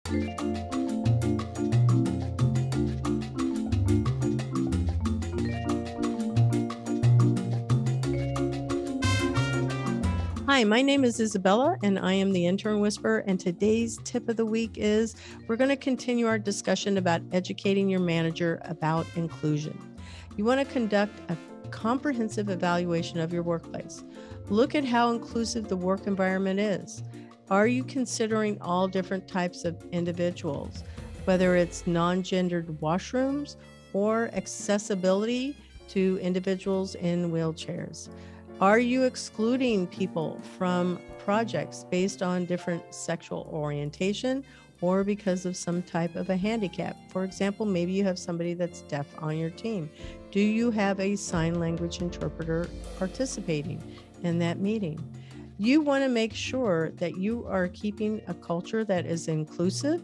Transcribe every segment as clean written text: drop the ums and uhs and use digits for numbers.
Hi, my name is Isabella, and I am the Intern Whisperer, and today's tip of the week is we're going to continue our discussion about educating your manager about inclusion. You want to conduct a comprehensive evaluation of your workplace. Look at how inclusive the work environment is. Are you considering all different types of individuals, whether it's non-gendered washrooms or accessibility to individuals in wheelchairs? Are you excluding people from projects based on different sexual orientation or because of some type of a handicap? For example, maybe you have somebody that's deaf on your team. Do you have a sign language interpreter participating in that meeting? You want to make sure that you are keeping a culture that is inclusive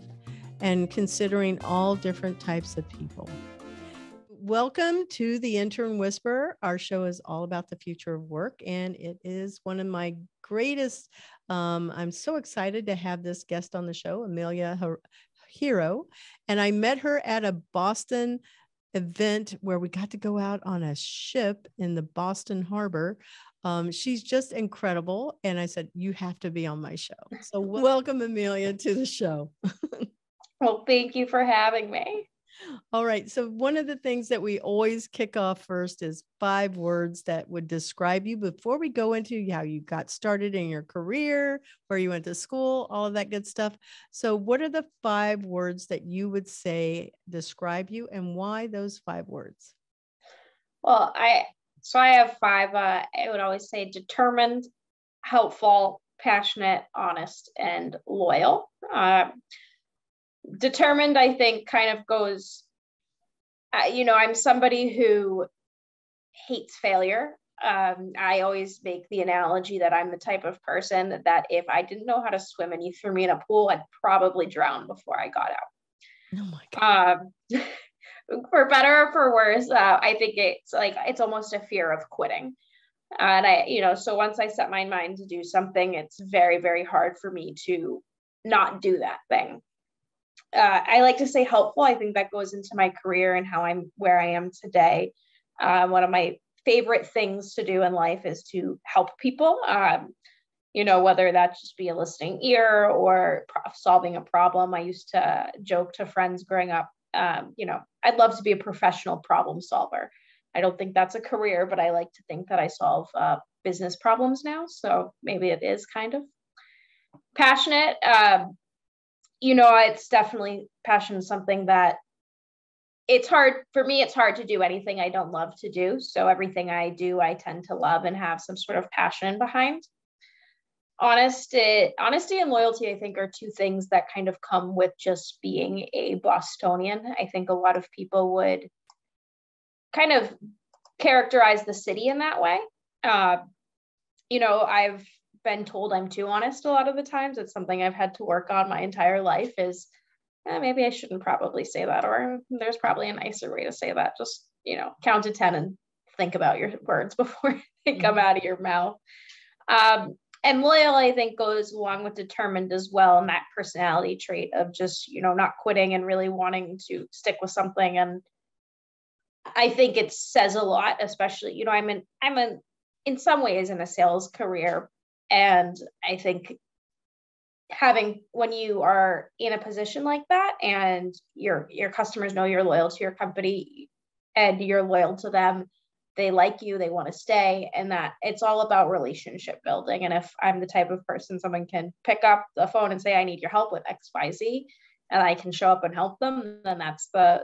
and considering all different types of people. Welcome to the Intern Whisperer. Our show is all about the future of work, and it is one of my greatest. I'm so excited to have this guest on the show, Amelia Heroux, and I met her at a Boston event where we got to go out on a ship in the Boston Harbor. She's just incredible, and I said, you have to be on my show. So welcome, Amelia, to the show. Well, thank you for having me. All right. So one of the things that we always kick off first is 5 words that would describe you before we go into how you got started in your career, where you went to school, all of that good stuff. So what are the 5 words that you would say describe you, and why those 5 words? Well, I have 5. I would always say determined, helpful, passionate, honest, and loyal. Determined, I think, kind of goes, I'm somebody who hates failure. I always make the analogy that I'm the type of person that if I didn't know how to swim and you threw me in a pool, I'd probably drown before I got out. Oh my God. For better or for worse, I think it's almost a fear of quitting. And so once I set my mind to do something, it's very, very hard for me to not do that thing. I like to say helpful. I think that goes into my career and how I'm where I am today. One of my favorite things to do in life is to help people, whether that just be a listening ear or solving a problem. I used to joke to friends growing up, I'd love to be a professional problem solver. I don't think that's a career, but I like to think that I solve business problems now. So maybe it is kind of passionate. It's definitely passion, something that it's hard for me. It's hard to do anything I don't love to do. So everything I do, I tend to love and have some sort of passion behind. Honesty and loyalty, I think, are 2 things that kind of come with just being a Bostonian. I think a lot of people would kind of characterize the city in that way. I've been told I'm too honest a lot of the times. It's something I've had to work on my entire life is maybe I shouldn't probably say that, or there's probably a nicer way to say that. Just, count to 10 and think about your words before they come out of your mouth. And loyal, I think, goes along with determined as well. And that personality trait of just, not quitting and really wanting to stick with something. And I think it says a lot, especially, I'm in some ways in a sales career. And I think when you are in a position like that and your customers know you're loyal to your company and you're loyal to them, they like you, they want to stay, and that it's all about relationship building. And if I'm the type of person someone can pick up the phone and say, I need your help with XYZ, and I can show up and help them, then that's I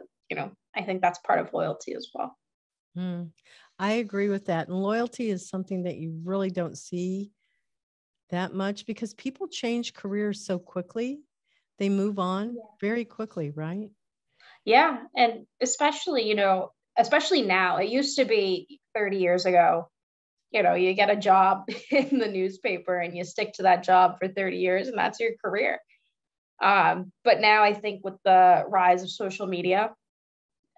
think that's part of loyalty as well. I agree with that. And loyalty is something that you really don't see that much because people change careers so quickly. They move on very quickly, right? Yeah. And especially now, it used to be 30 years ago, you get a job in the newspaper and you stick to that job for 30 years and that's your career. But now I think with the rise of social media,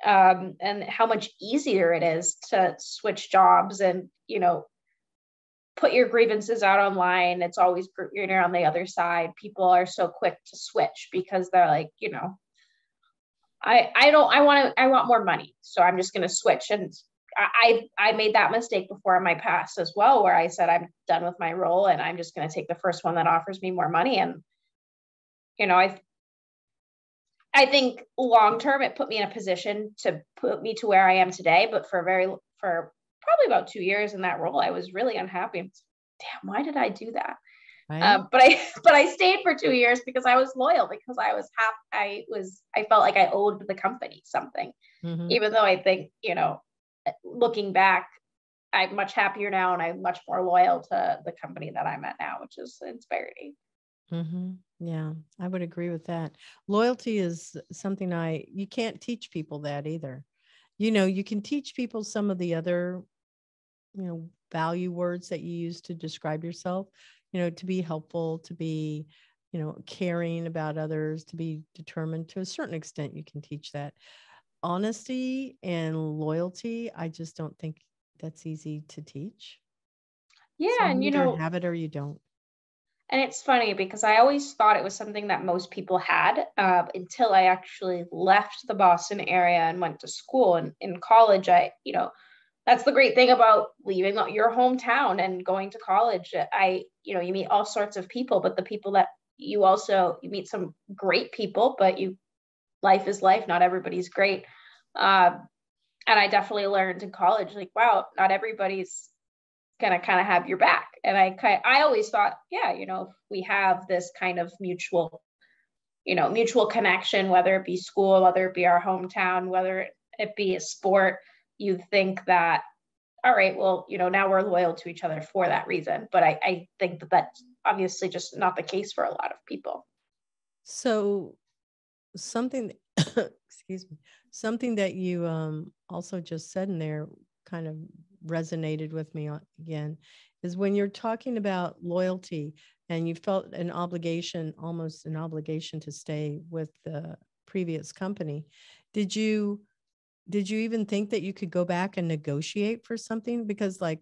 and how much easier it is to switch jobs and, put your grievances out online, it's always you're on the other side. People are so quick to switch because they're like, I want more money, so I'm just going to switch. And I made that mistake before in my past as well, where I said, I'm done with my role and I'm just going to take the first one that offers me more money. And, I think long-term, it put me in a position to put me to where I am today. But for probably about 2 years in that role, I was really unhappy. Damn, why did I do that? Right. But I stayed for 2 years because I was loyal, because I felt like I owed the company something, even though I think, looking back, I'm much happier now and I'm much more loyal to the company that I'm at now, which is Insperity. Yeah, I would agree with that. Loyalty is something you can't teach people that either. You can teach people some of the other, value words that you use to describe yourself, to be helpful, to be, caring about others, to be determined. To a certain extent, you can teach that. Honesty and loyalty, I just don't think that's easy to teach. Yeah, So and you either have it or you don't. And it's funny because I always thought it was something that most people had until I actually left the Boston area and went to school. And in college, that's the great thing about leaving your hometown and going to college. You meet all sorts of people, but the people that you meet some great people, but life is life. Not everybody's great. And I definitely learned in college, like, wow, not everybody's gonna kind of have your back. And I always thought, if we have this kind of mutual connection, whether it be school, whether it be our hometown, whether it be a sport, you think that, all right, well, now we're loyal to each other for that reason. But I think that that's obviously just not the case for a lot of people. So something, excuse me, something that you also just said in there kind of resonated with me again, is when you're talking about loyalty and you felt almost an obligation to stay with the previous company. Did you even think that you could go back and negotiate for something? Because like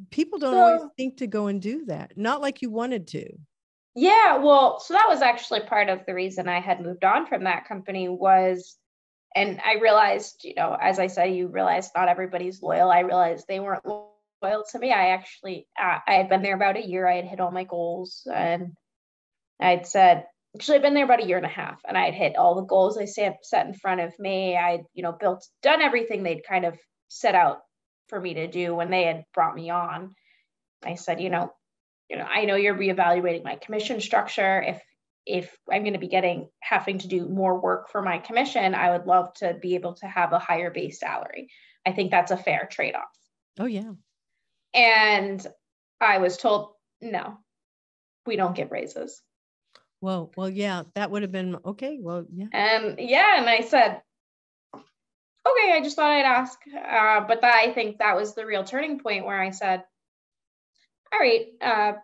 people don't always think to go and do that. Not like you wanted to. Yeah, well, so that was actually part of the reason I had moved on from that company and I realized, as I said, you realize not everybody's loyal. I realized they weren't loyal to me. I had been there about a year. I had hit all my goals, and I'd I'd been there about a year and a half, and I'd hit all the goals they set in front of me. I'd, done everything they'd kind of set out for me to do when they had brought me on. I said, I know you're reevaluating my commission structure. If I'm going to be having to do more work for my commission, I would love to be able to have a higher base salary. I think that's a fair trade-off. Oh, yeah. And I was told, no, we don't give raises. Well, yeah, that would have been okay. Well, yeah. And I said, okay, I just thought I'd ask. But I think that was the real turning point where I said, all right, I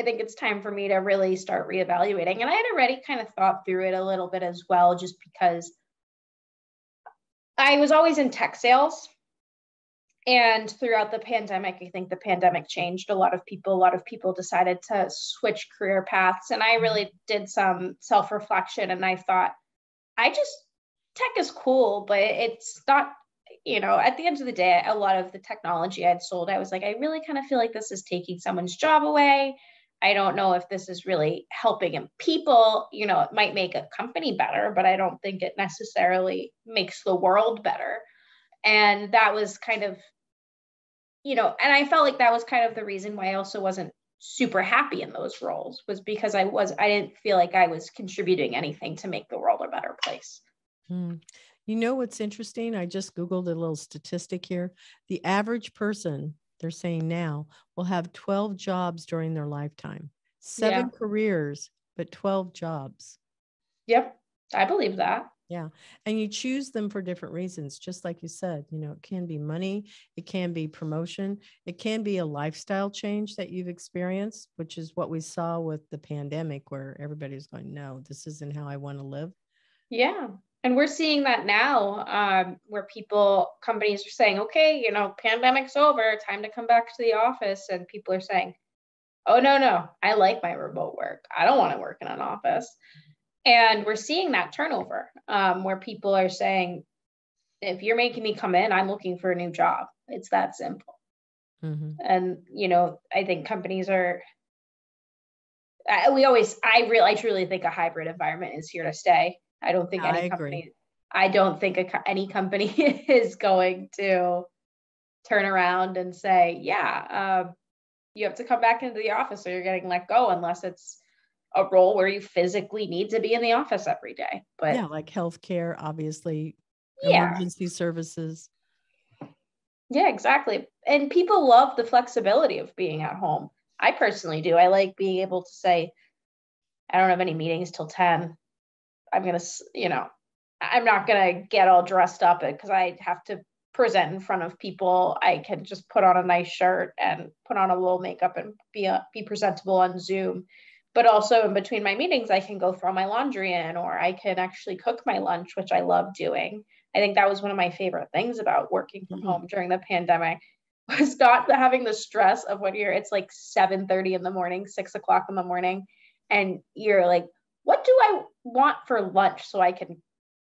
think it's time for me to really start reevaluating. And I had already kind of thought through it a little bit as well, just because I was always in tech sales. And throughout the pandemic, I think the pandemic changed a lot of people. A lot of people decided to switch career paths. And I really did some self-reflection. And I thought, tech is cool, but it's not, at the end of the day, a lot of the technology I'd sold, I was like, I really kind of feel like this is taking someone's job away. I don't know if this is really helping people. It might make a company better, but I don't think it necessarily makes the world better. And that was kind of, and I felt like that was kind of the reason why I also wasn't super happy in those roles, was because I didn't feel like I was contributing anything to make the world a better place. You know what's interesting? I just Googled a little statistic here. The average person, they're saying now, will have 12 jobs during their lifetime. 7 careers, but 12 jobs. Yep, I believe that. Yeah. And you choose them for different reasons. Just like you said, it can be money, it can be promotion, it can be a lifestyle change that you've experienced, which is what we saw with the pandemic, where everybody's going, no, this isn't how I want to live. Yeah. And we're seeing that now, where companies are saying, okay, pandemic's over, time to come back to the office. And people are saying, oh, no, I like my remote work. I don't want to work in an office. And we're seeing that turnover, where people are saying, if you're making me come in, I'm looking for a new job. It's that simple. Mm-hmm. And, I think companies I truly think a hybrid environment is here to stay. I don't think any company is going to turn around and say, you have to come back into the office or you're getting let go, unless it's a role where you physically need to be in the office every day. But yeah, like healthcare, obviously, yeah, emergency services. yeah, exactly. And people love the flexibility of being at home. I personally do. I like being able to say, I don't have any meetings till 10. I'm going to, I'm not going to get all dressed up because I have to present in front of people. I can just put on a nice shirt and put on a little makeup and be presentable on Zoom. But also in between my meetings, I can go throw my laundry in, or I can actually cook my lunch, which I love doing. I think that was one of my favorite things about working from home during the pandemic, was not having the stress of it's like 7:30 in the morning, 6:00 in the morning. And you're like, what do I want for lunch so I can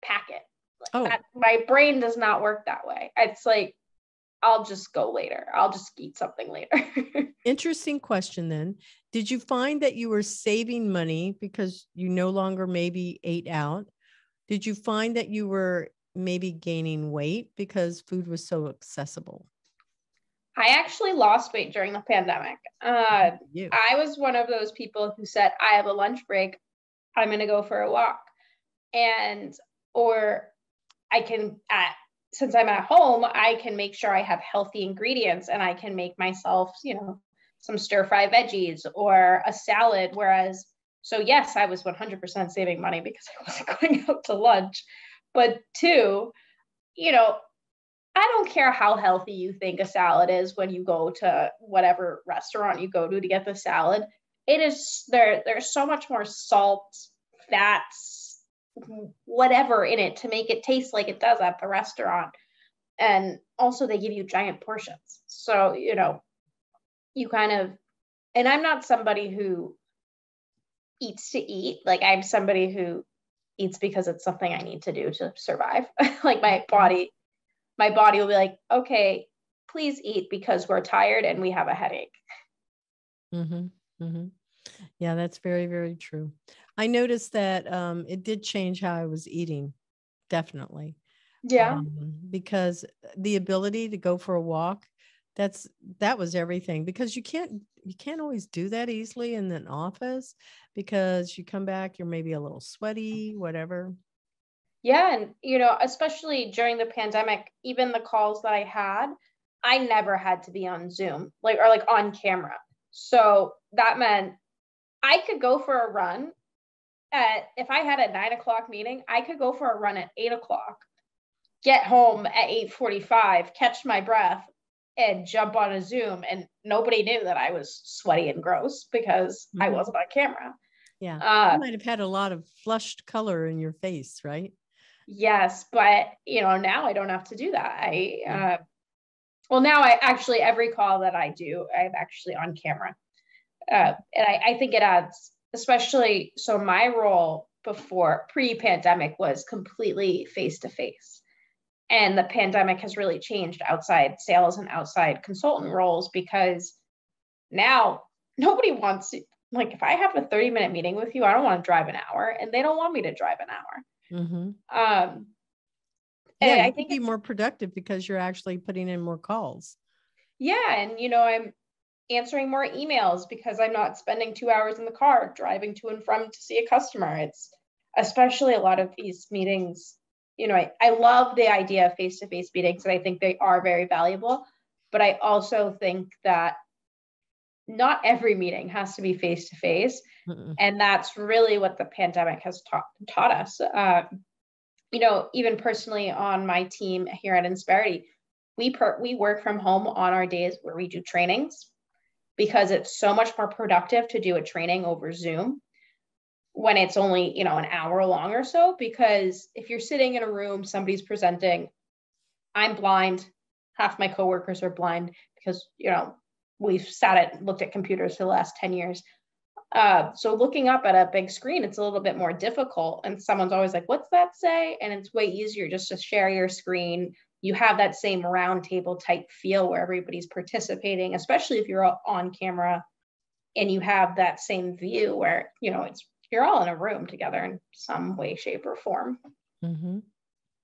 pack it? My brain does not work that way. It's like, I'll just go later. I'll just eat something later. Interesting question then. Did you find that you were saving money because you no longer maybe ate out? Did you find that you were maybe gaining weight because food was so accessible? I actually lost weight during the pandemic. I was one of those people who said, I have a lunch break, I'm going to go for a walk. Or I can, since I'm at home, I can make sure I have healthy ingredients and I can make myself, some stir fry veggies or a salad. So yes, I was 100% saving money because I wasn't going out to lunch. But two, I don't care how healthy you think a salad is when you go to whatever restaurant you go to get the salad. It is there's so much more salt, fats, whatever in it to make it taste like it does at the restaurant. And also they give you giant portions. So, you kind of, and I'm not somebody who eats to eat. Like, I'm somebody who eats because it's something I need to do to survive. Like my body will be like, okay, please eat because we're tired and we have a headache. Mm-hmm. Mm-hmm. Yeah, that's very, very true. I noticed that it did change how I was eating. Definitely. Yeah. Because the ability to go for a walk, that was everything, because you can't always do that easily in an office, because you come back, you're maybe a little sweaty, whatever. Yeah. And, especially during the pandemic, even the calls that I had, I never had to be on Zoom, or on camera. So that meant I could go for a run if I had a 9:00 meeting, I could go for a run at 8:00, get home at 8:45, catch my breath, and jump on a Zoom. And nobody knew that I was sweaty and gross because I wasn't on camera. Yeah. You might have had a lot of flushed color in your face, right? Yes. But, now I don't have to do that. Now every call that I do, I'm actually on camera. And I think it adds, especially, so my role pre-pandemic was completely face-to-face. And the pandemic has really changed outside sales and outside consultant roles, because now nobody wants to, if I have a 30-minute meeting with you, I don't want to drive an hour, and they don't want me to drive an hour. Mm-hmm. Yeah, I think be more productive because you're actually putting in more calls. Yeah. And, I'm answering more emails because I'm not spending 2 hours in the car driving to and from to see a customer. It's especially a lot of these meetings. I love the idea of face-to-face meetings, and I think they are very valuable. But I also think that not every meeting has to be face-to-face. And that's really what the pandemic has taught us. Even personally on my team here at Insperity, we work from home on our days where we do trainings, because it's so much more productive to do a training over Zoom. when it's only, you know, an hour long or so, because if you're sitting in a room, somebody's presenting, I'm blind, half my coworkers are blind because, you know, we've looked at computers for the last 10 years. So looking up at a big screen, it's a little bit more difficult. And someone's always like, what's that say? And it's way easier just to share your screen. You have that same round table type feel where everybody's participating, especially if you're on camera and you have that same view where, you know, you're all in a room together in some way, shape, or form. Mm-hmm.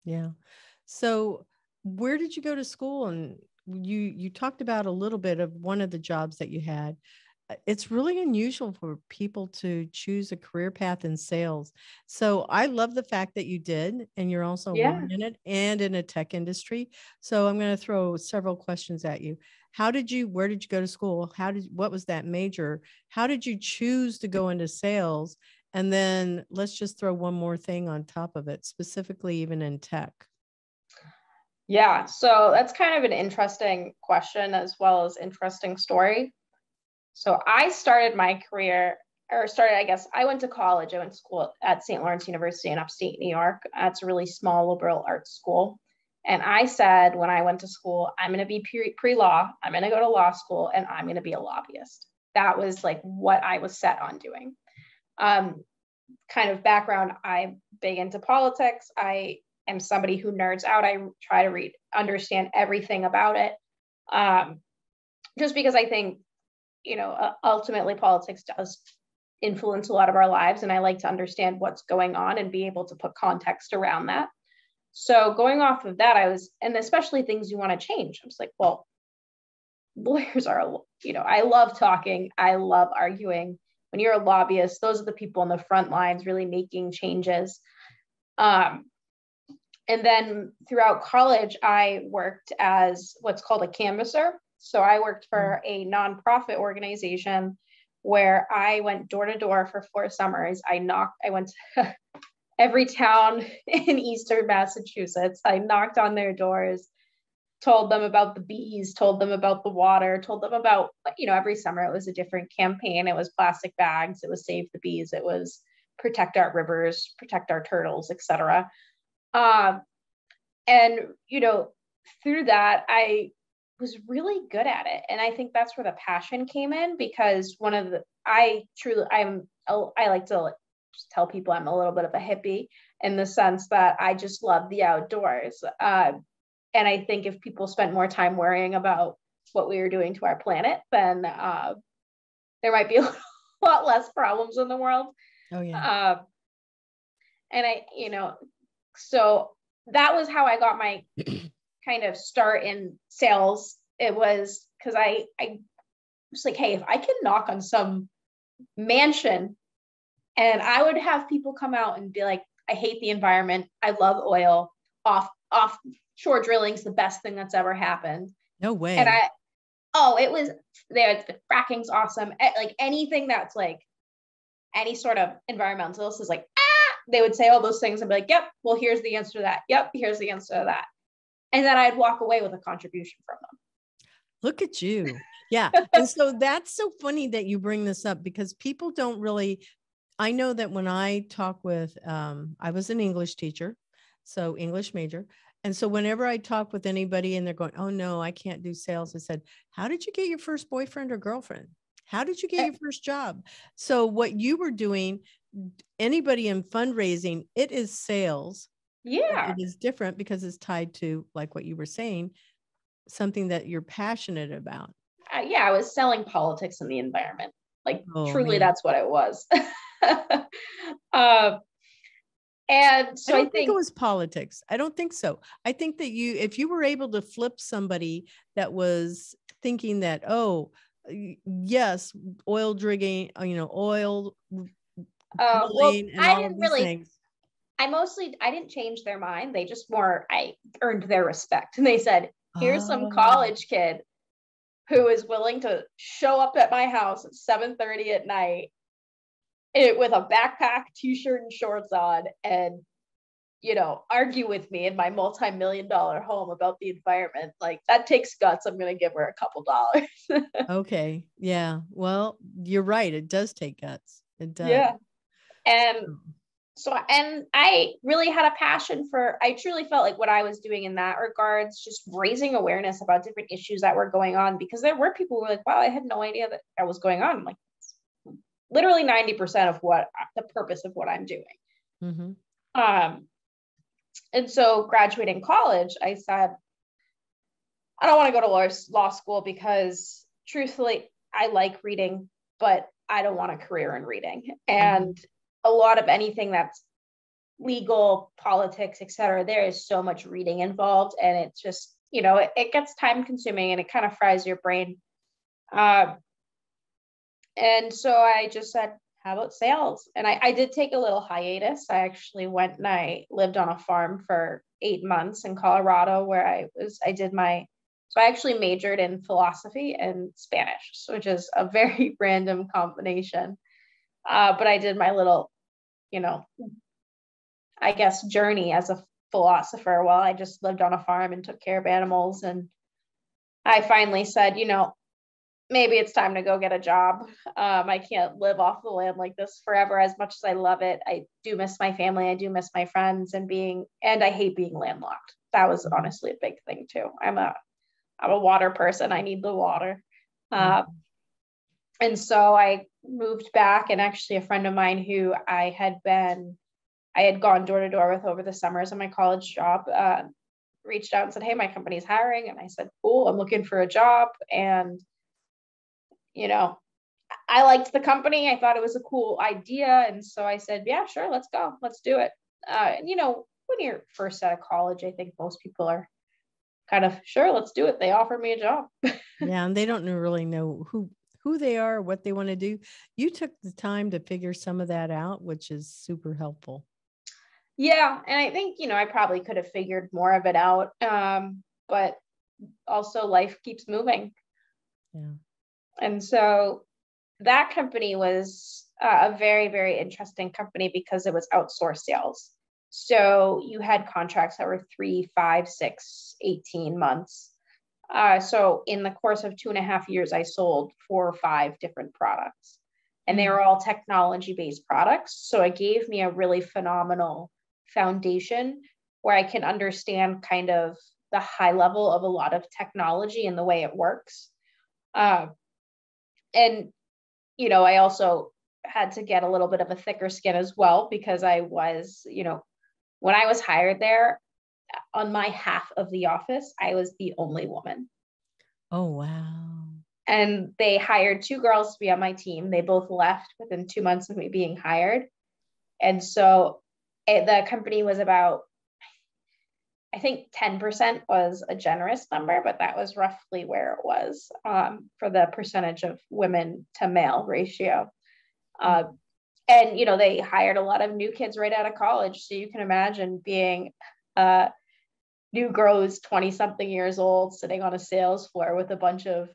Yeah. So where did you go to school? And you talked about a little bit of one of the jobs that you had. It's really unusual for people to choose a career path in sales. So I love the fact that you did, and you're also a woman in it and in a tech industry. So I'm going to throw several questions at you. Where did you go to school? What was that major? How did you choose to go into sales? And then let's just throw one more thing on top of it, specifically even in tech. Yeah, so that's kind of an interesting question as well as interesting story. So I started my career, I went to college. I went to school at St. Lawrence University in upstate New York. It's a really small liberal arts school. And I said, when I went to school, I'm going to be pre-law, I'm going to go to law school, and I'm going to be a lobbyist. That was like what I was set on doing. Kind of background, I'm big into politics. I am somebody who nerds out. I try to understand everything about it. Just because I think, you know, ultimately politics does influence a lot of our lives. And I like to understand what's going on and be able to put context around that. So going off of that, and especially things you want to change. I was like, well, lawyers are, you know, I love talking. I love arguing. When you're a lobbyist, those are the people on the front lines really making changes. And then throughout college, I worked as what's called a canvasser. So I worked for a nonprofit organization where I went door to door for 4 summers. I went to every town in Eastern Massachusetts. I knocked on their doors, told them about the bees, told them about the water, told them about, you know, every summer it was a different campaign. It was plastic bags, it was save the bees, it was protect our rivers, protect our turtles, etc. And, you know, through that, I was really good at it. And I think that's where the passion came in, because I like to just tell people I'm a little bit of a hippie in the sense that I just love the outdoors. And I think if people spent more time worrying about what we were doing to our planet, then there might be a lot less problems in the world. Oh, yeah. And so that was how I got my kind of start in sales. It was because I was like, hey, if I can knock on some mansion, and I would have people come out and be like, I hate the environment. I love oil. Offshore drilling's the best thing that's ever happened. No way. And it was there. The fracking's awesome. Like anything that's like any sort of environmentalist is like, they would say all those things and be like, yep, well, here's the answer to that. Yep, here's the answer to that. And then I'd walk away with a contribution from them. Look at you. Yeah. And so that's so funny that you bring this up, because people don't really, I know that when I talk with, I was an English teacher, so English major. And so whenever I talk with anybody and they're going, oh no, I can't do sales, I said, how did you get your first boyfriend or girlfriend? How did you get your first job? So what you were doing, anybody in fundraising, it is sales. Yeah. It is different because it's tied to, like what you were saying, something that you're passionate about. I was selling politics in the environment. Like truly, man. That's what it was. And so I don't think it was politics. I don't think so. I think that if you were able to flip somebody that was thinking that, oh, yes, oil drilling, oil drilling and all of these things. I didn't change their mind. They just I earned their respect. And they said, here's some college kid who is willing to show up at my house at 7:30 at night with a backpack, t-shirt and shorts on, and, argue with me in my multi-million-dollar home about the environment. Like, that takes guts. I'm going to give her a couple dollars. Okay. Yeah. Well, you're right. It does take guts. It does. Yeah. And so, and I really had a passion for, I truly felt like what I was doing in that regards, just raising awareness about different issues that were going on, because there were people who were like, wow, I had no idea that was going on. I'm like, literally 90% of what the purpose of what I'm doing. Mm-hmm. And so graduating college, I said, I don't want to go to law school because truthfully, I like reading, but I don't want a career in reading. And a lot of anything that's legal, politics, et cetera, there is so much reading involved. And it's just, you know, it gets time consuming and it kind of fries your brain. And so I just said, how about sales? And I did take a little hiatus. I actually went and I lived on a farm for 8 months in Colorado where I actually majored in philosophy and Spanish, which is a very random combination. But I did my little, you know, I guess, journey as a philosopher while I just lived on a farm and took care of animals. And I finally said, you know, maybe it's time to go get a job. I can't live off the land like this forever. As much as I love it, I do miss my family. I do miss my friends and I hate being landlocked. That was honestly a big thing too. I'm a water person. I need the water. And so I moved back, and actually a friend of mine who I had gone door to door with over the summers of my college job, reached out and said, hey, my company's hiring. And I said, cool, I'm looking for a job. And, you know, I liked the company. I thought it was a cool idea. And so I said, yeah, sure, let's go. Let's do it. And, you know, when you're first out of college, I think most people are kind of, sure, let's do it. They offered me a job. Yeah. And they don't really know who they are, what they want to do. You took the time to figure some of that out, which is super helpful. Yeah. And I think, you know, I probably could have figured more of it out. But also life keeps moving. Yeah. And so that company was a very, very interesting company because it was outsourced sales. So you had contracts that were 3, 5, 6, 18 months. So in the course of 2.5 years, I sold 4 or 5 different products, and they were all technology-based products. So it gave me a really phenomenal foundation where I can understand kind of the high level of a lot of technology and the way it works. And, you know, I also had to get a little bit of a thicker skin as well, because I was, you know, when I was hired there, on my half of the office, I was the only woman. Oh, wow. And they hired 2 girls to be on my team. They both left within 2 months of me being hired. And so the company was about, I think 10% was a generous number, but that was roughly where it was for the percentage of women to male ratio. And, you know, they hired a lot of new kids right out of college. So you can imagine being new girl who's 20 something years old, sitting on a sales floor with a bunch of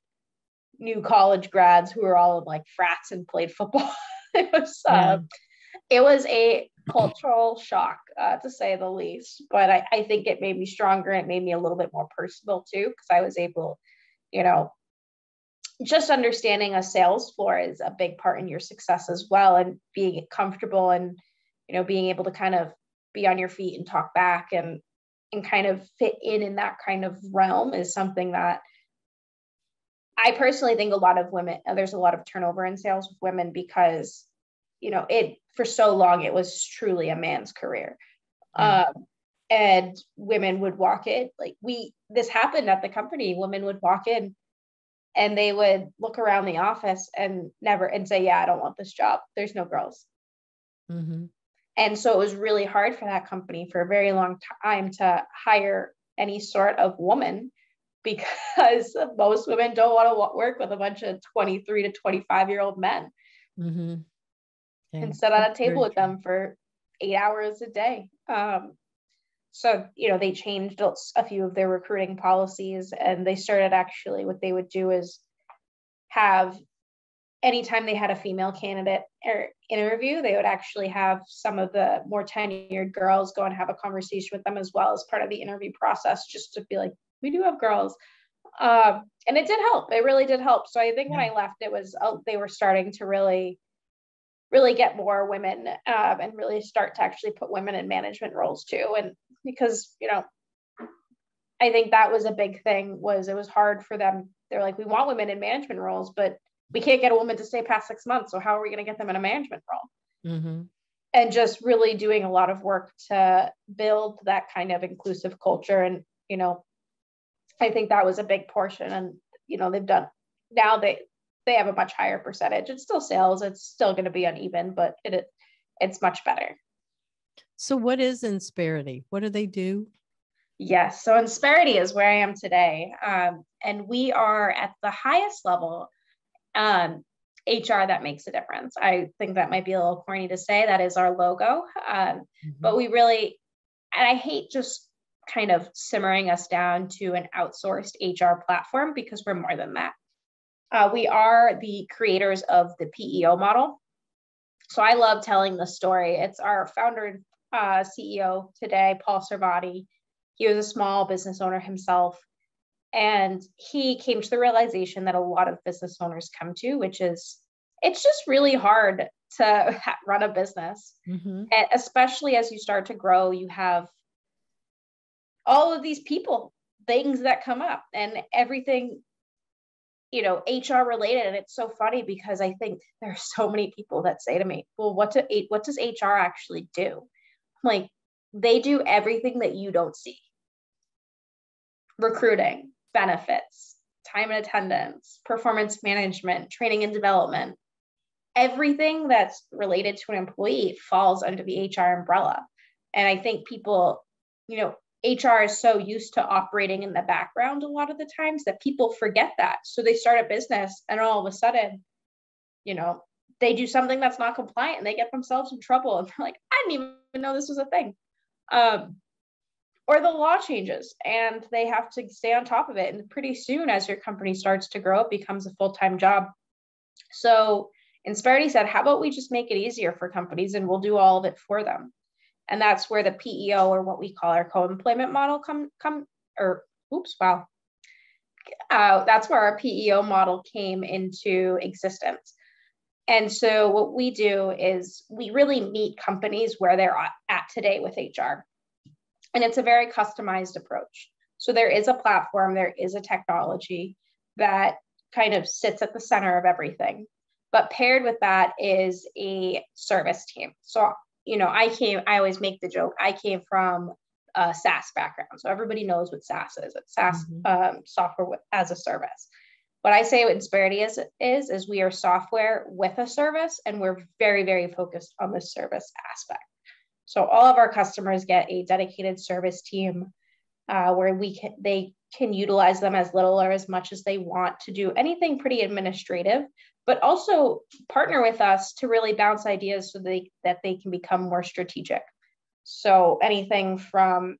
new college grads who were all in like frats and played football. It was a cultural shock, to say the least. But I think it made me stronger. It made me a little bit more personable too, because I was able, you know, just understanding a sales floor is a big part in your success as well, and being comfortable and, you know, being able to kind of be on your feet and talk back and kind of fit in that kind of realm is something that I personally think a lot of women, there's a lot of turnover in sales with women because, you know, for so long, it was truly a man's career. And women would walk in, like this happened at the company. Women would walk in and they would look around the office and say, yeah, I don't want this job. There's no girls. Mm-hmm. And so it was really hard for that company for a very long time to hire any sort of woman, because most women don't want to work with a bunch of 23 to 25-year-old men and sit at a table with them for 8 hours a day. So, you know, they changed a few of their recruiting policies, and they started actually, what they would do is have, anytime they had a female candidate or interview, they would actually have some of the more tenured girls go and have a conversation with them as well as part of the interview process, just to be like, we do have girls. And it did help. It really did help. So I think when I left, it was, they were starting to really really get more women and really start to actually put women in management roles too. And because, I think that was a big thing, was it was hard for them. They're like, we want women in management roles, but we can't get a woman to stay past 6 months. So how are we going to get them in a management role? Mm-hmm. And just really doing a lot of work to build that kind of inclusive culture. And, I think that was a big portion. And, they've done, now they have a much higher percentage. It's still sales. It's still going to be uneven, but it's much better. So what is Insperity? What do they do? Yes. So Insperity is where I am today. And we are at the highest level, HR that makes a difference. I think that might be a little corny to say. That is our logo. But we really, and I hate just kind of simmering us down to an outsourced HR platform, because we're more than that. We are the creators of the PEO model. So I love telling the story. It's our founder and CEO today, Paul Servati. He was a small business owner himself. And he came to the realization that a lot of business owners come to, which is, it's just really hard to run a business. And especially as you start to grow, you have all of these people, things that come up, and everything, HR related. And it's so funny, because I think there are so many people that say to me, well, what does HR actually do? I'm like, they do everything that you don't see. Recruiting, benefits, time and attendance, performance management, training and development. Everything that's related to an employee falls under the HR umbrella. And I think people, HR is so used to operating in the background a lot of the times that people forget that. So they start a business, and all of a sudden, they do something that's not compliant, and they get themselves in trouble. And they're like, I didn't even know this was a thing. Or the law changes and they have to stay on top of it. And pretty soon, as your company starts to grow, it becomes a full-time job. So Insperity said, how about we just make it easier for companies, and we'll do all of it for them. And that's where the PEO, or what we call our co-employment model that's where our PEO model came into existence. And so what we do is we really meet companies where they're at today with HR. And it's a very customized approach. So there is a platform, there is a technology that kind of sits at the center of everything. But paired with that is a service team. So, I always make the joke, I came from a SaaS background. So everybody knows what SaaS is. It's SaaS software as a service. What I say what Insperity is we are software with a service, and we're very, very focused on the service aspect. So all of our customers get a dedicated service team where they can utilize them as little or as much as they want to do anything pretty administrative, but also partner with us to really bounce ideas so that they can become more strategic. So anything from,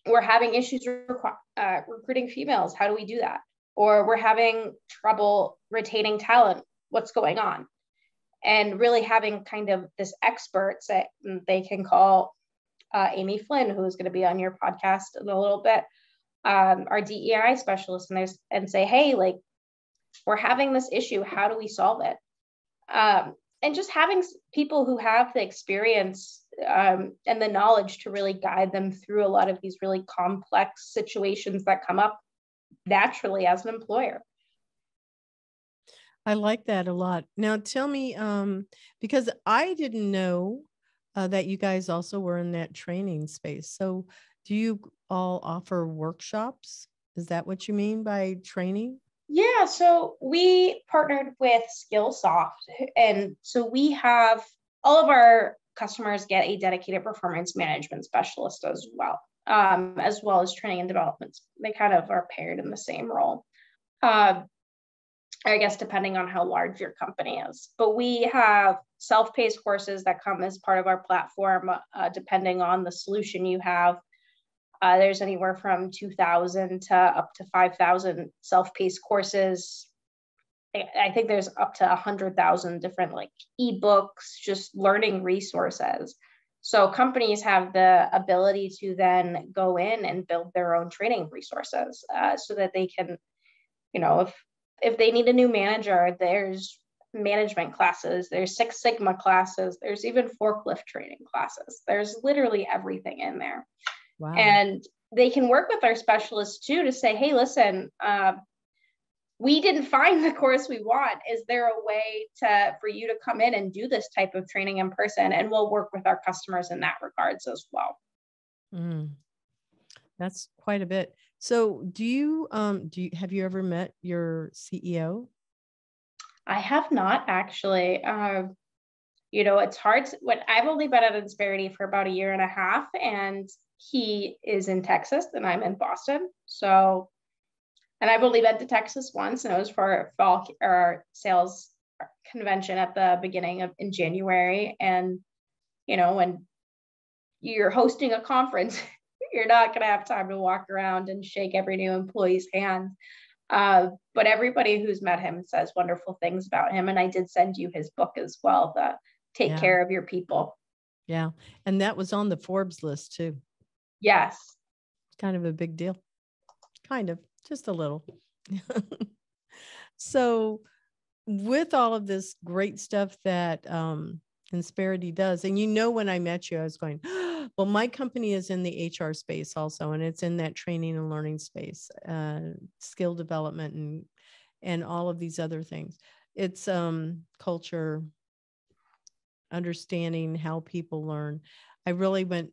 we're having issues recruiting females, how do we do that? Or we're having trouble retaining talent, what's going on? And really having kind of this experts that they can call Amy Flynn, who's going to be on your podcast in a little bit, our DEI specialist, and say, hey, like, we're having this issue, how do we solve it? And just having people who have the experience and the knowledge to really guide them through a lot of these really complex situations that come up naturally as an employer. I like that a lot. Now tell me, because I didn't know that you guys also were in that training space. So do you all offer workshops? Is that what you mean by training? Yeah, so we partnered with Skillsoft. And so we have all of our customers get a dedicated performance management specialist as well as training and development. They kind of are paired in the same role. I guess depending on how large your company is. But we have self-paced courses that come as part of our platform, depending on the solution you have. There's anywhere from 2,000 to up to 5,000 self-paced courses. I think there's up to 100,000 different like ebooks, just learning resources. So companies have the ability to then go in and build their own training resources so that they can, if they need a new manager, there's management classes, there's Six Sigma classes, there's even forklift training classes. There's literally everything in there. Wow. And they can work with our specialists too to say, hey, listen, we didn't find the course we want. Is there a way for you to come in and do this type of training in person? And we'll work with our customers in that regards as well. That's quite a bit. So have you ever met your CEO? I have not actually. It's hard when I've only been at Insperity for about 1.5 years, and he is in Texas and I'm in Boston. So, and I've only been to Texas once, and it was for fall or sales convention at the beginning in January. And, when you're hosting a conference, you're not going to have time to walk around and shake every new employee's hand. But everybody who's met him says wonderful things about him. And I did send you his book as well, the Take Care of Your People. Yeah. And that was on the Forbes list too. Yes. Kind of a big deal. Kind of, just a little. So with all of this great stuff that Insperity does, and when I met you, I was going, well, my company is in the HR space also, and it's in that training and learning space, skill development and all of these other things. It's culture, understanding how people learn. I really went,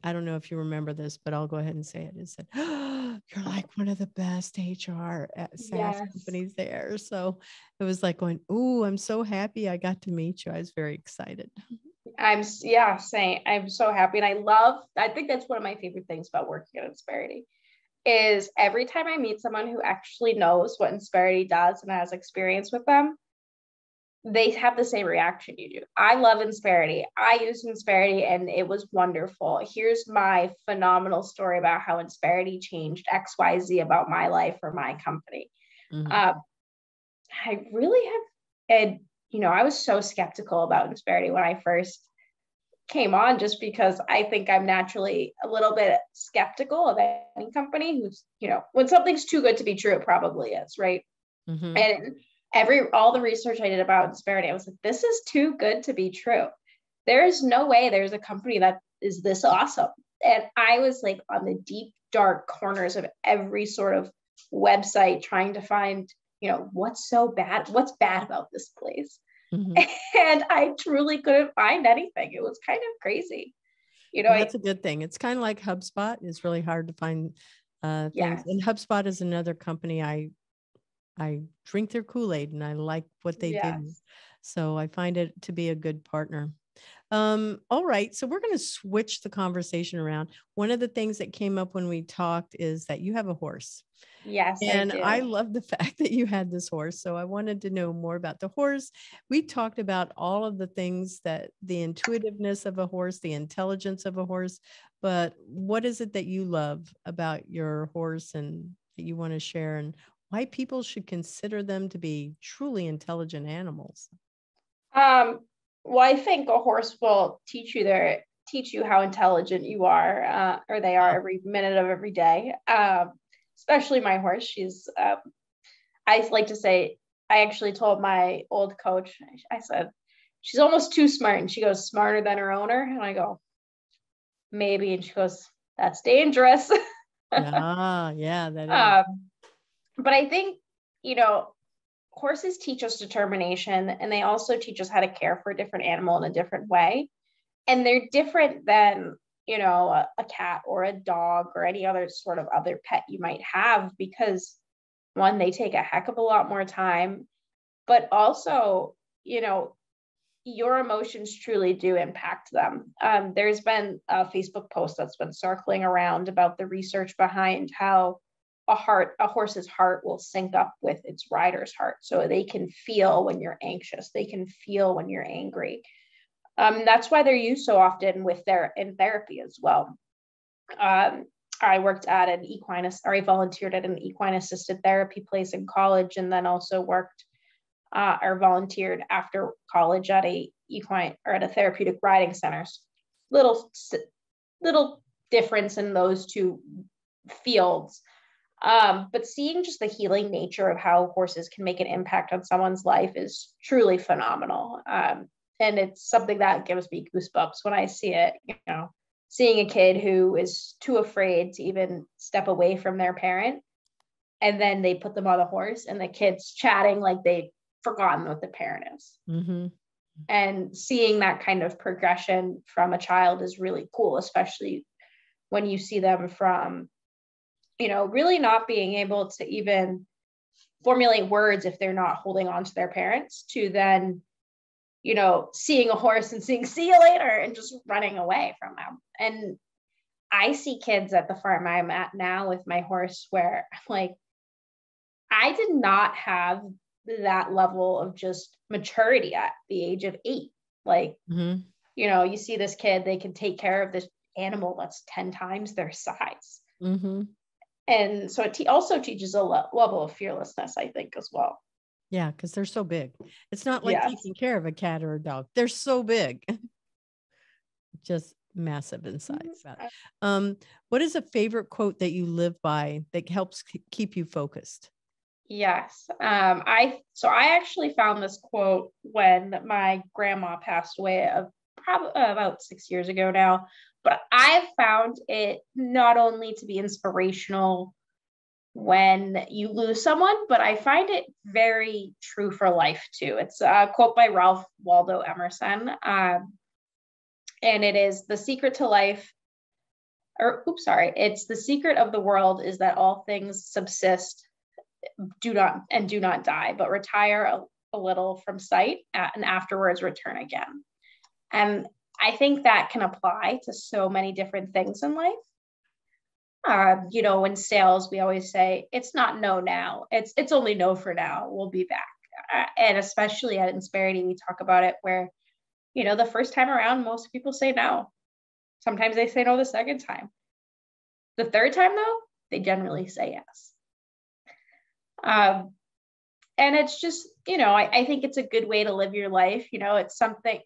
I don't know if you remember this, but I'll go ahead and say it. It said, oh, you're like one of the best HR SaaS companies there. So it was like going, ooh, I'm so happy I got to meet you. I was very excited. Same. I'm so happy. And I think that's one of my favorite things about working at Insperity is every time I meet someone who actually knows what Insperity does and has experience with them, they have the same reaction you do. I love Insperity. I use Insperity and it was wonderful. Here's my phenomenal story about how Insperity changed XYZ about my life or my company. Mm-hmm. I really have, and I was so skeptical about Insperity when I first came on, just because I think I'm naturally a little bit skeptical of any company who's, when something's too good to be true, it probably is, right? Mm-hmm. And all the research I did about Insperity, I was like, this is too good to be true. There is no way there's a company that is this awesome. And I was like on the deep, dark corners of every sort of website trying to find, what's bad about this place. Mm-hmm. And I truly couldn't find anything. It was kind of crazy. That's a good thing. It's kind of like HubSpot. It's really hard to find things. Yes. And HubSpot is another company I drink their Kool-Aid and I like what they do. So I find it to be a good partner. All right. So we're going to switch the conversation around. One of the things that came up when we talked is that you have a horse. Yes. And I love the fact that you had this horse. So I wanted to know more about the horse. We talked about all of the things that the intuitiveness of a horse, the intelligence of a horse, but what is it that you love about your horse and that you want to share, and why people should consider them to be truly intelligent animals? Well, I think a horse will teach you how intelligent you are, or they are every minute of every day. Especially my horse. She's, I like to say, I actually told my old coach, I said, she's almost too smart. And she goes, smarter than her owner. And I go, maybe. And she goes, that's dangerous. Yeah, that is. But I think, horses teach us determination, and they also teach us how to care for a different animal in a different way. And they're different than, a cat or a dog or any other sort of other pet you might have, because one, they take a heck of a lot more time, but also, your emotions truly do impact them. There's been a Facebook post that's been circling around about the research behind how a horse's heart will sync up with its rider's heart. So they can feel when you're anxious. They can feel when you're angry. That's why they're used so often in therapy as well. I volunteered at an equine assisted therapy place in college, and then also worked or volunteered after college at a therapeutic riding center. Little difference in those two fields. But seeing just the healing nature of how horses can make an impact on someone's life is truly phenomenal. And it's something that gives me goosebumps when I see it, seeing a kid who is too afraid to even step away from their parent. And then they put them on a horse and the kid's chatting like they've forgotten what the parent is. Mm-hmm. And seeing that kind of progression from a child is really cool, especially when you see them from, really not being able to even formulate words if they're not holding on to their parents, to then, seeing a horse and seeing "see you later" and just running away from them. And I see kids at the farm I'm at now with my horse where I'm like, I did not have that level of just maturity at the age of 8. Like, Mm-hmm. You see this kid, they can take care of this animal that's 10 times their size. Mm-hmm. And so it also teaches a level of fearlessness, I think, as well. Yeah, because they're so big. It's not like taking care of a cat or a dog. They're so big. Just massive in size. What is a favorite quote that you live by that helps keep you focused? Yes. I actually found this quote when my grandma passed away probably about 6 years ago now, but I've found it not only to be inspirational when you lose someone, but I find it very true for life too. It's a quote by Ralph Waldo Emerson. And it is the secret to life, it's the secret of the world is that all things subsist, do not die, but retire a little from sight and afterwards return again. And I think that can apply to so many different things in life. In sales, we always say, it's not no now. It's only no for now. We'll be back. And especially at Insperity, we talk about it where, the first time around, most people say no. Sometimes they say no the second time. The third time, though, they generally say yes. And it's just, I think it's a good way to live your life. It's something,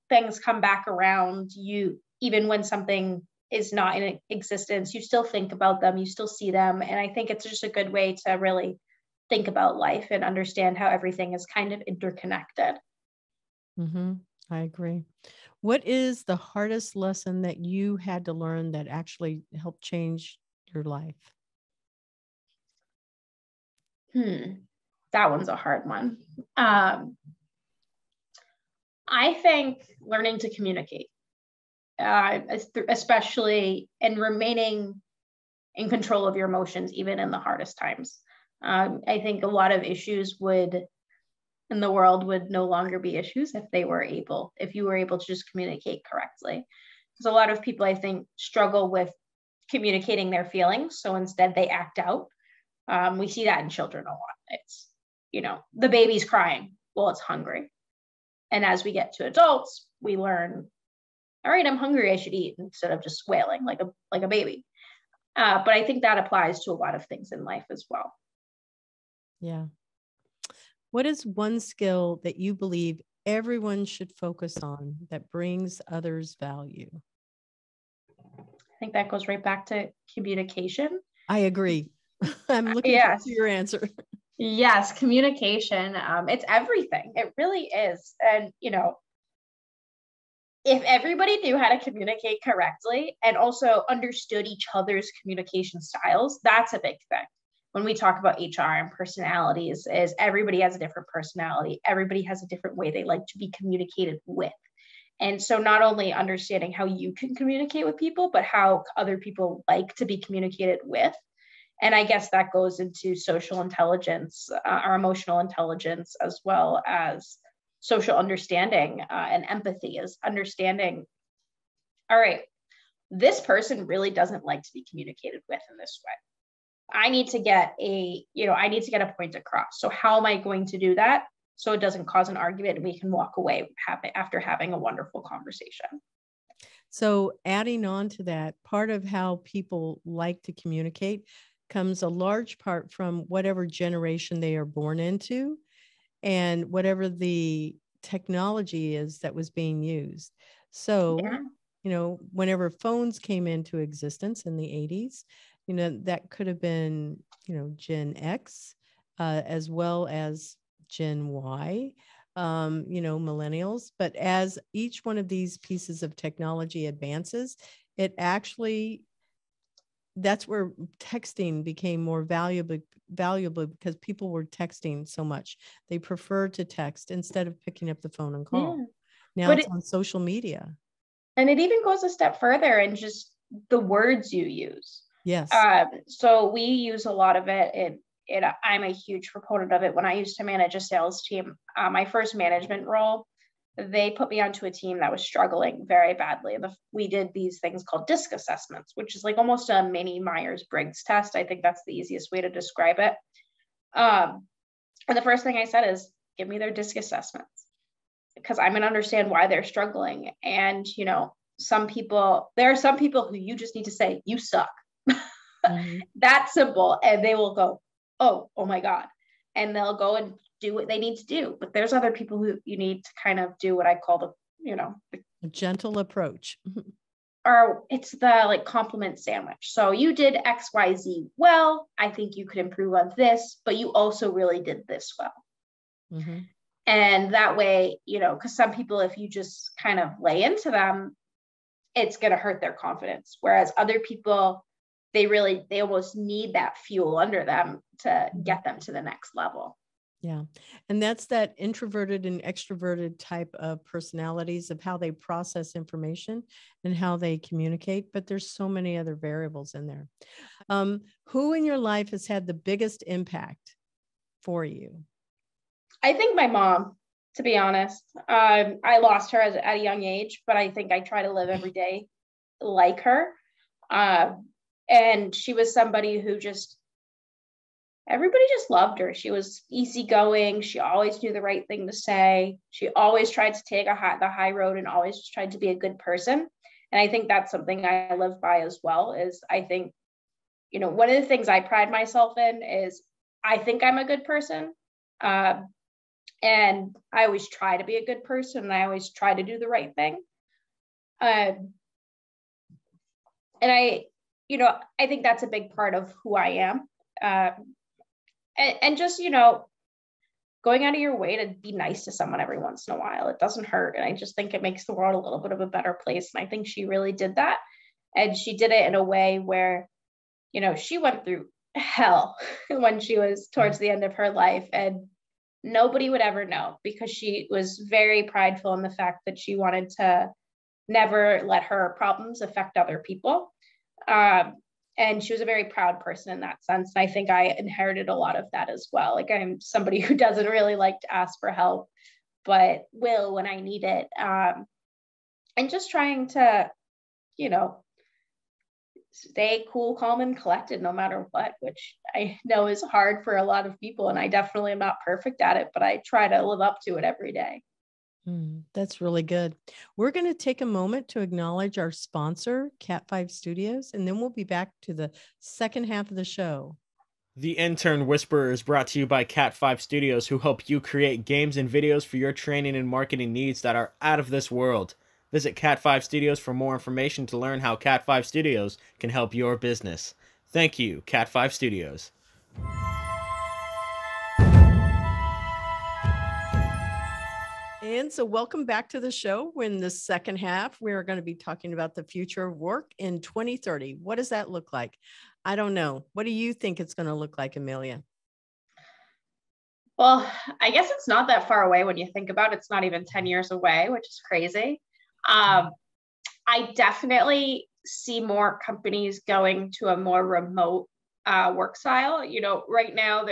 things come back around you, even when something is not in existence, you still think about them, you still see them. And I think it's just a good way to really think about life and understand how everything is kind of interconnected. Mm-hmm. I agree. What is the hardest lesson that you had to learn that actually helped change your life? That one's a hard one. I think learning to communicate, especially and remaining in control of your emotions, even in the hardest times. I think a lot of issues in the world would no longer be issues if you were able to just communicate correctly. Because a lot of people, I think, struggle with communicating their feelings. So instead they act out. We see that in children a lot. It's, the baby's crying. Well, it's hungry. And as we get to adults, we learn, all right, I'm hungry, I should eat, instead of just wailing like a baby. But I think that applies to a lot of things in life as well. Yeah. What is one skill that you believe everyone should focus on that brings others value? I think that goes right back to communication. I agree. I'm looking forward to your answer. Yes, communication. It's everything. It really is. And, if everybody knew how to communicate correctly and also understood each other's communication styles, that's a big thing. When we talk about HR and personalities, is everybody has a different personality. Everybody has a different way they like to be communicated with. And so not only understanding how you can communicate with people, but how other people like to be communicated with. And I guess that goes into social intelligence, or emotional intelligence, as well as social understanding and empathy, is understanding, all right, this person really doesn't like to be communicated with in this way. I need to get a point across. So how am I going to do that so it doesn't cause an argument and we can walk away after having a wonderful conversation? So adding on to that, part of how people like to communicate comes a large part from whatever generation they are born into and whatever the technology is that was being used. So, whenever phones came into existence in the 80s, that could have been, Gen X, as well as Gen Y, millennials. But as each one of these pieces of technology advances, that's where texting became more valuable because people were texting so much. They preferred to text instead of picking up the phone and call. Yeah. Now it's on social media. And it even goes a step further in just the words you use. Yes. So we use a lot of it. I'm a huge proponent of it. When I used to manage a sales team, my first management role, they put me onto a team that was struggling very badly. We did these things called DISC assessments, which is like almost a mini Myers-Briggs test. I think that's the easiest way to describe it. And the first thing I said is, give me their DISC assessments, because I'm going to understand why they're struggling. And, there are some people who you just need to say, you suck. Mm-hmm. That's simple. And they will go, oh my God. And they'll go and do what they need to do. But there's other people who you need to kind of do what I call a gentle approach. Or it's the compliment sandwich. So you did X, Y, Z well. I think you could improve on this, but you also really did this well. Mm-hmm. And that way, because some people, if you just kind of lay into them, it's going to hurt their confidence. Whereas other people, they almost need that fuel under them to get them to the next level. Yeah. And that's that introverted and extroverted type of personalities of how they process information and how they communicate. But there's so many other variables in there. Who in your life has had the biggest impact for you? I think my mom, to be honest. I lost her at a young age, but I think I try to live every day like her. And she was somebody who everybody just loved her. She was easygoing. She always knew the right thing to say. She always tried to take the high road and always just tried to be a good person. And I think that's something I live by as well, is I think, one of the things I pride myself in is I think I'm a good person. And I always try to be a good person, and I always try to do the right thing. And I think that's a big part of who I am. And just, going out of your way to be nice to someone every once in a while. It doesn't hurt. And I just think it makes the world a little bit of a better place. And I think she really did that. And she did it in a way where, she went through hell when she was towards the end of her life. And nobody would ever know, because she was very prideful in the fact that she wanted to never let her problems affect other people. And she was a very proud person in that sense. And I think I inherited a lot of that as well. Like, I'm somebody who doesn't really like to ask for help, but will when I need it. And just trying to, stay cool, calm, and collected no matter what, which I know is hard for a lot of people. And I definitely am not perfect at it, but I try to live up to it every day. That's really good. We're going to take a moment to acknowledge our sponsor, Cat5 Studios, and then we'll be back to the second half of the show. The Intern Whisperer is brought to you by Cat5 Studios, who help you create games and videos for your training and marketing needs that are out of this world. Visit Cat5 Studios for more information to learn how Cat5 Studios can help your business. Thank you, Cat5 Studios. And so welcome back to the show. In the second half, we're going to be talking about the future of work in 2030. What does that look like? I don't know. What do you think it's going to look like, Amelia? Well, I guess it's not that far away when you think about it. It's not even 10 years away, which is crazy. I definitely see more companies going to a more remote work style. Right now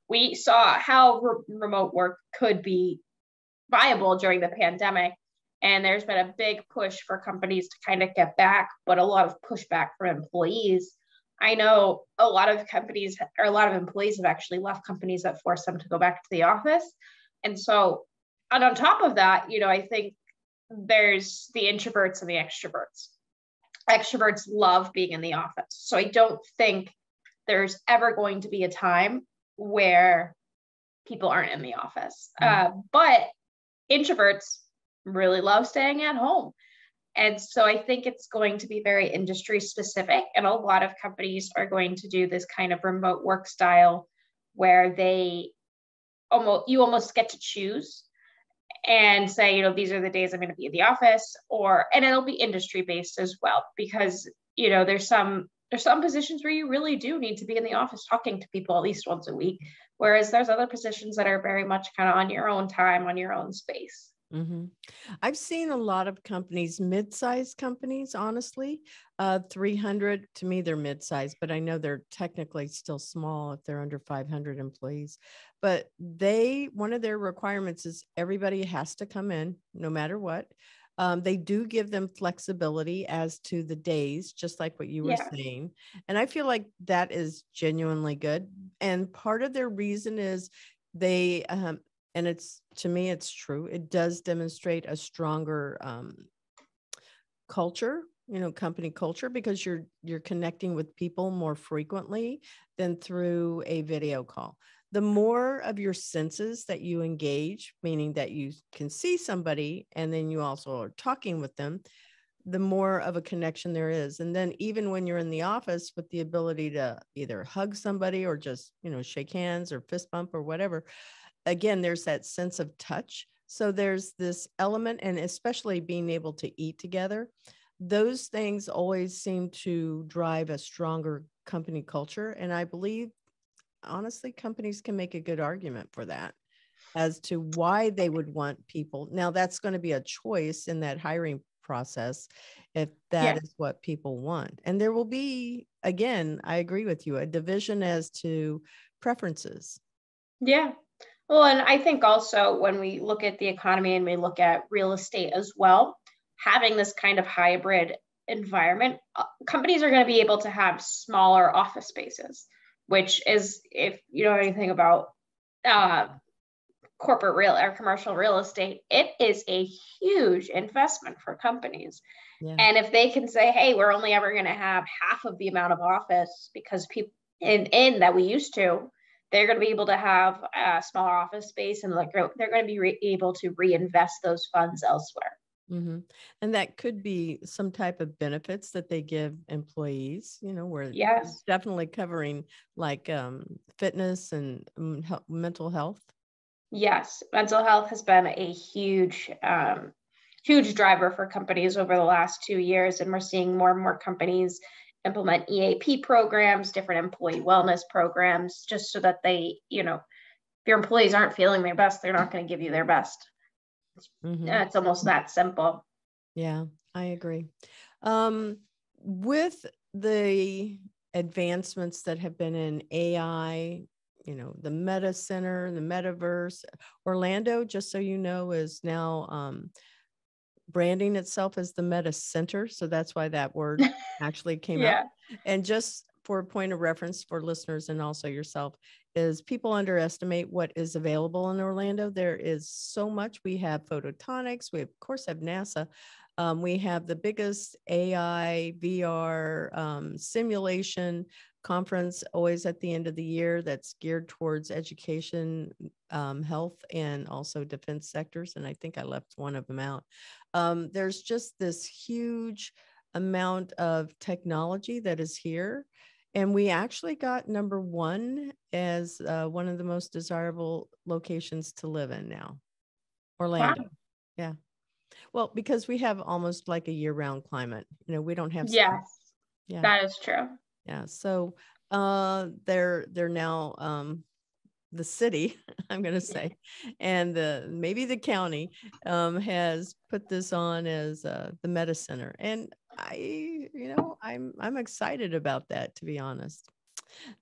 we saw how remote work could be viable during the pandemic. And there's been a big push for companies to kind of get back, but a lot of pushback from employees. I know a lot of companies, or a lot of employees, have actually left companies that force them to go back to the office. And on top of that, I think there's the introverts and the extroverts. Extroverts love being in the office. So I don't think there's ever going to be a time where people aren't in the office. But introverts really love staying at home. And so I think it's going to be very industry specific. And a lot of companies are going to do this kind of remote work style where you almost get to choose and say, these are the days I'm going to be in the office, and it'll be industry based as well, because, there's some positions where you really do need to be in the office talking to people at least once a week. Whereas there's other positions that are very much kind of on your own time, on your own space. Mm-hmm. I've seen a lot of companies, mid-sized companies, honestly, 300, to me, they're mid-sized, but I know they're technically still small if they're under 500 employees. But one of their requirements is everybody has to come in no matter what. They do give them flexibility as to the days, just like what you were saying. And I feel like that is genuinely good. And part of their reason is they, and to me, it's true. It does demonstrate a stronger culture, company culture, because you're connecting with people more frequently than through a video call. The more of your senses that you engage, meaning that you can see somebody and then you also are talking with them, the more of a connection there is. And then even when you're in the office with the ability to either hug somebody or just, shake hands or fist bump or whatever, again, there's that sense of touch. So there's this element, and especially being able to eat together, those things always seem to drive a stronger company culture. And I believe, honestly, companies can make a good argument for that as to why they would want people. Now, that's going to be a choice in that hiring process if that is what people want. And there will be, again, I agree with you, a division as to preferences. Yeah. Well, and I think also when we look at the economy and we look at real estate as well, having this kind of hybrid environment, companies are going to be able to have smaller office spaces, which is, if you know anything about corporate real or commercial real estate, it is a huge investment for companies. Yeah. And if they can say, hey, we're only ever going to have half of the amount of office because people in that we used to, they're going to be able to have a smaller office space, and they're going to be able to reinvest those funds elsewhere. Mm-hmm. And that could be some type of benefits that they give employees, where definitely covering like fitness and mental health. Yes, mental health has been a huge driver for companies over the last 2 years, and we're seeing more and more companies implement EAP programs, different employee wellness programs, just so that they, if your employees aren't feeling their best, they're not going to give you their best. Mm-hmm. It's almost that simple. Yeah, I agree. With the advancements that have been in AI, the Meta Center, the Metaverse, Orlando, just so you know, is now branding itself as the Meta Center. So that's why that word actually came out. And just for a point of reference for listeners and also yourself, is people underestimate what is available in Orlando. There is so much. We have photonics. We, of course, have NASA. We have the biggest AI, VR simulation conference always at the end of the year that's geared towards education, health, and also defense sectors. And I think I left one of them out. There's just this huge amount of technology that is here. And we actually got number one as one of the most desirable locations to live in now, Orlando. Wow. Yeah. Well, because we have almost like a year-round climate. We don't have. Yes. Yeah. That is true. Yeah. So they're now the city, I'm going to say, and maybe the county has put this on as the Meta Center. And I'm excited about that, to be honest.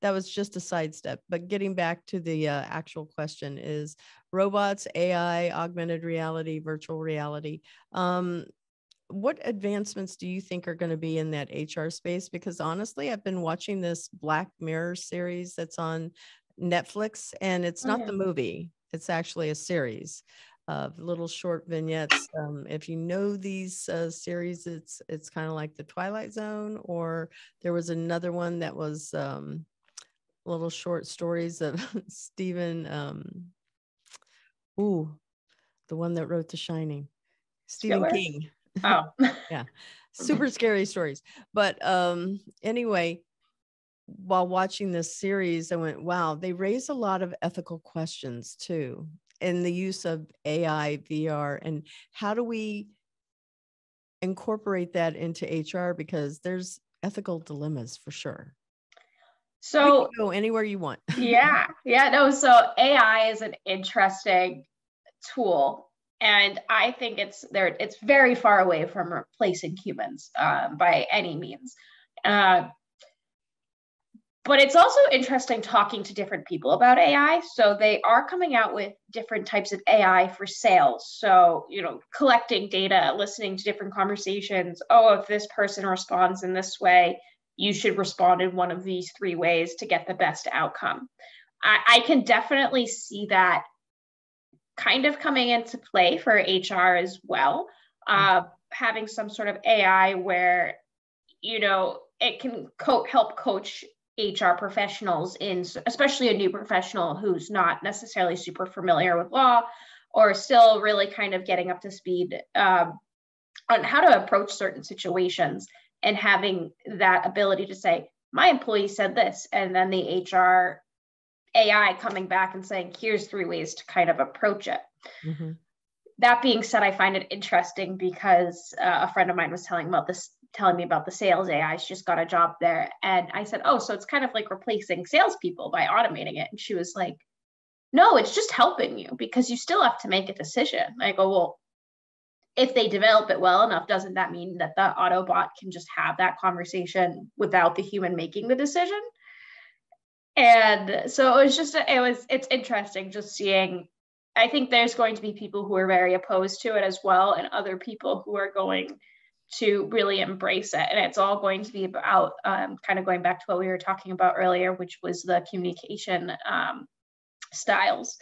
That was just a sidestep, but getting back to the actual question is robots, AI, augmented reality, virtual reality. What advancements do you think are going to be in that HR space? Because honestly, I've been watching this Black Mirror series that's on Netflix, and it's not the movie. It's actually a series of little short vignettes. If you know these series, it's kind of like the Twilight Zone, or there was another one that was little short stories of Stephen, the one that wrote The Shining, Stephen King. Oh, Yeah. Super scary stories. But anyway, while watching this series, I went, wow, they raise a lot of ethical questions too in the use of AI, VR, and how do we incorporate that into HR? Because there's ethical dilemmas for sure. We so can go anywhere you want. no. So AI is an interesting tool, and I think it's very far away from replacing humans by any means. But it's also interesting talking to different people about AI. So they are coming out with different types of AI for sales. So, collecting data, listening to different conversations. Oh, if this person responds in this way, you should respond in one of these 3 ways to get the best outcome. I can definitely see that kind of coming into play for HR as well. Having some sort of AI where, it can help coach HR professionals especially a new professional who's not necessarily super familiar with law or still really kind of getting up to speed on how to approach certain situations, and having that ability to say, my employee said this, and then the HR AI coming back and saying, here's 3 ways to kind of approach it. Mm-hmm. That being said, I find it interesting because a friend of mine was telling me about the sales AI. She just got a job there. And I said, oh, so it's kind of like replacing salespeople by automating it. And she was like, no, it's just helping you because you still have to make a decision. I go, well, if they develop it well enough, doesn't that mean that the Autobot can just have that conversation without the human making the decision? And so it's interesting just seeing. I think there's going to be people who are very opposed to it as well, and other people who are going to really embrace it. And it's all going to be about kind of going back to what we were talking about earlier, which was the communication styles.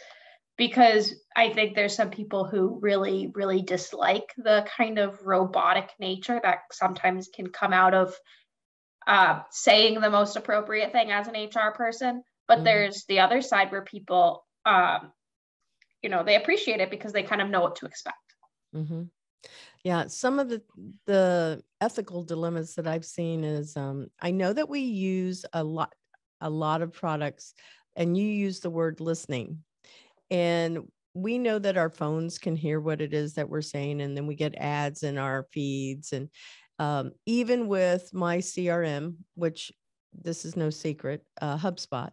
Because I think there's some people who really, really dislike the kind of robotic nature that sometimes can come out of saying the most appropriate thing as an HR person. But there's the other side where people, they appreciate it because they kind of know what to expect. Mm-hmm. Yeah, some of the ethical dilemmas that I've seen is I know that we use a lot of products, and you use the word listening, and we know that our phones can hear what it is that we're saying, and then we get ads in our feeds, and even with my CRM, which this is no secret, HubSpot.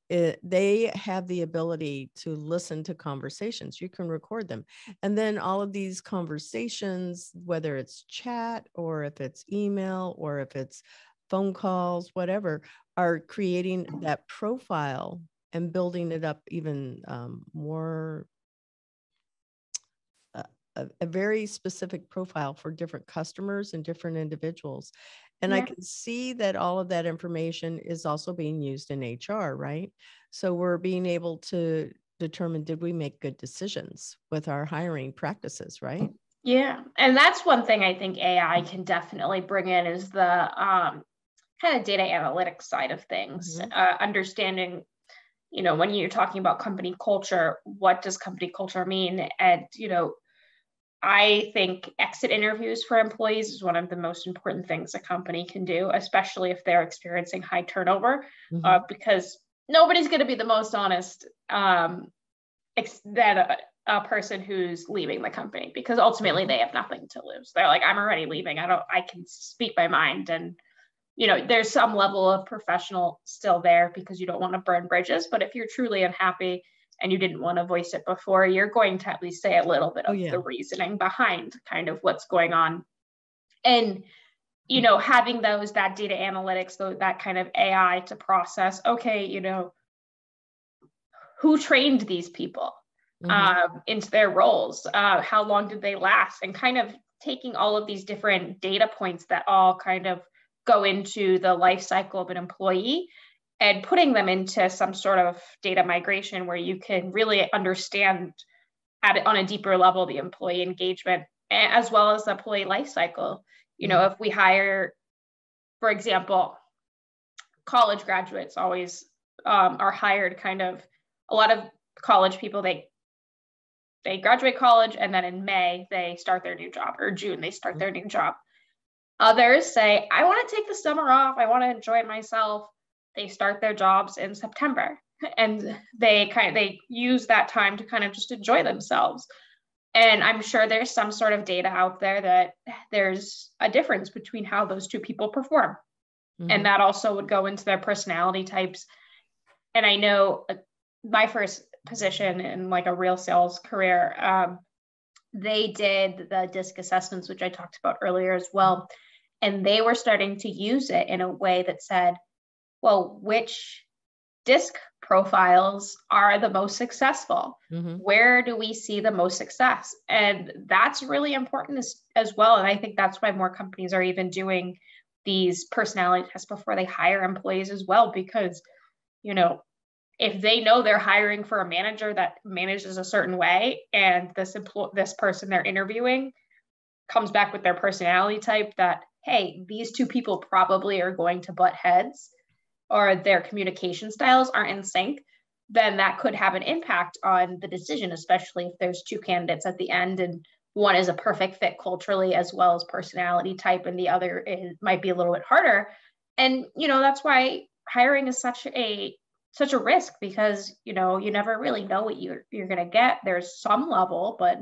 They have the ability to listen to conversations. You can record them. And then all of these conversations, whether it's chat or if it's email or if it's phone calls, whatever, are creating that profile and building it up even more, a very specific profile for different customers and different individuals. And I can see that all of that information is also being used in HR, right? So we're being able to determine, did we make good decisions with our hiring practices, right? Yeah. And that's one thing I think AI can definitely bring in is the kind of data analytics side of things, understanding, when you're talking about company culture, what does company culture mean? And, I think exit interviews for employees is one of the most important things a company can do, especially if they're experiencing high turnover, because nobody's going to be the most honest than a person who's leaving the company, because ultimately they have nothing to lose. They're like, I'm already leaving. I can speak my mind. And, there's some level of professional still there because you don't want to burn bridges. But if you're truly unhappy and you didn't want to voice it before, you're going to at least say a little bit of the reasoning behind kind of what's going on. And, having that data analytics, that kind of AI to process, okay, who trained these people into their roles? How long did they last? And kind of taking all of these different data points that all kind of go into the life cycle of an employee and putting them into some sort of data migration where you can really understand on a deeper level the employee engagement as well as the employee life cycle. If we hire, for example, college graduates always are hired kind of, a lot of college people, they graduate college, and then in May, they start their new job, or June, they start their new job. Others say, I want to take the summer off. I want to enjoy myself. They start their jobs in September, and they use that time to kind of just enjoy themselves. And I'm sure there's some sort of data out there that there's a difference between how those two people perform. Mm-hmm. And that also would go into their personality types. And I know my first position in like a real sales career, they did the DISC assessments, which I talked about earlier as well. And they were starting to use it in a way that said, well, which DISC profiles are the most successful? Mm-hmm. Where do we see the most success? And that's really important as well. And I think that's why more companies are even doing these personality tests before they hire employees as well, because, you know, if they know they're hiring for a manager that manages a certain way, and this person they're interviewing comes back with their personality type that, hey, these two people probably are going to butt heads, or their communication styles aren't in sync, then that could have an impact on the decision, especially if there's two candidates at the end and one is a perfect fit culturally as well as personality type, and the other might be a little bit harder. And, you know, that's why hiring is such a risk, because, you know, you never really know what you're going to get. There's some level, but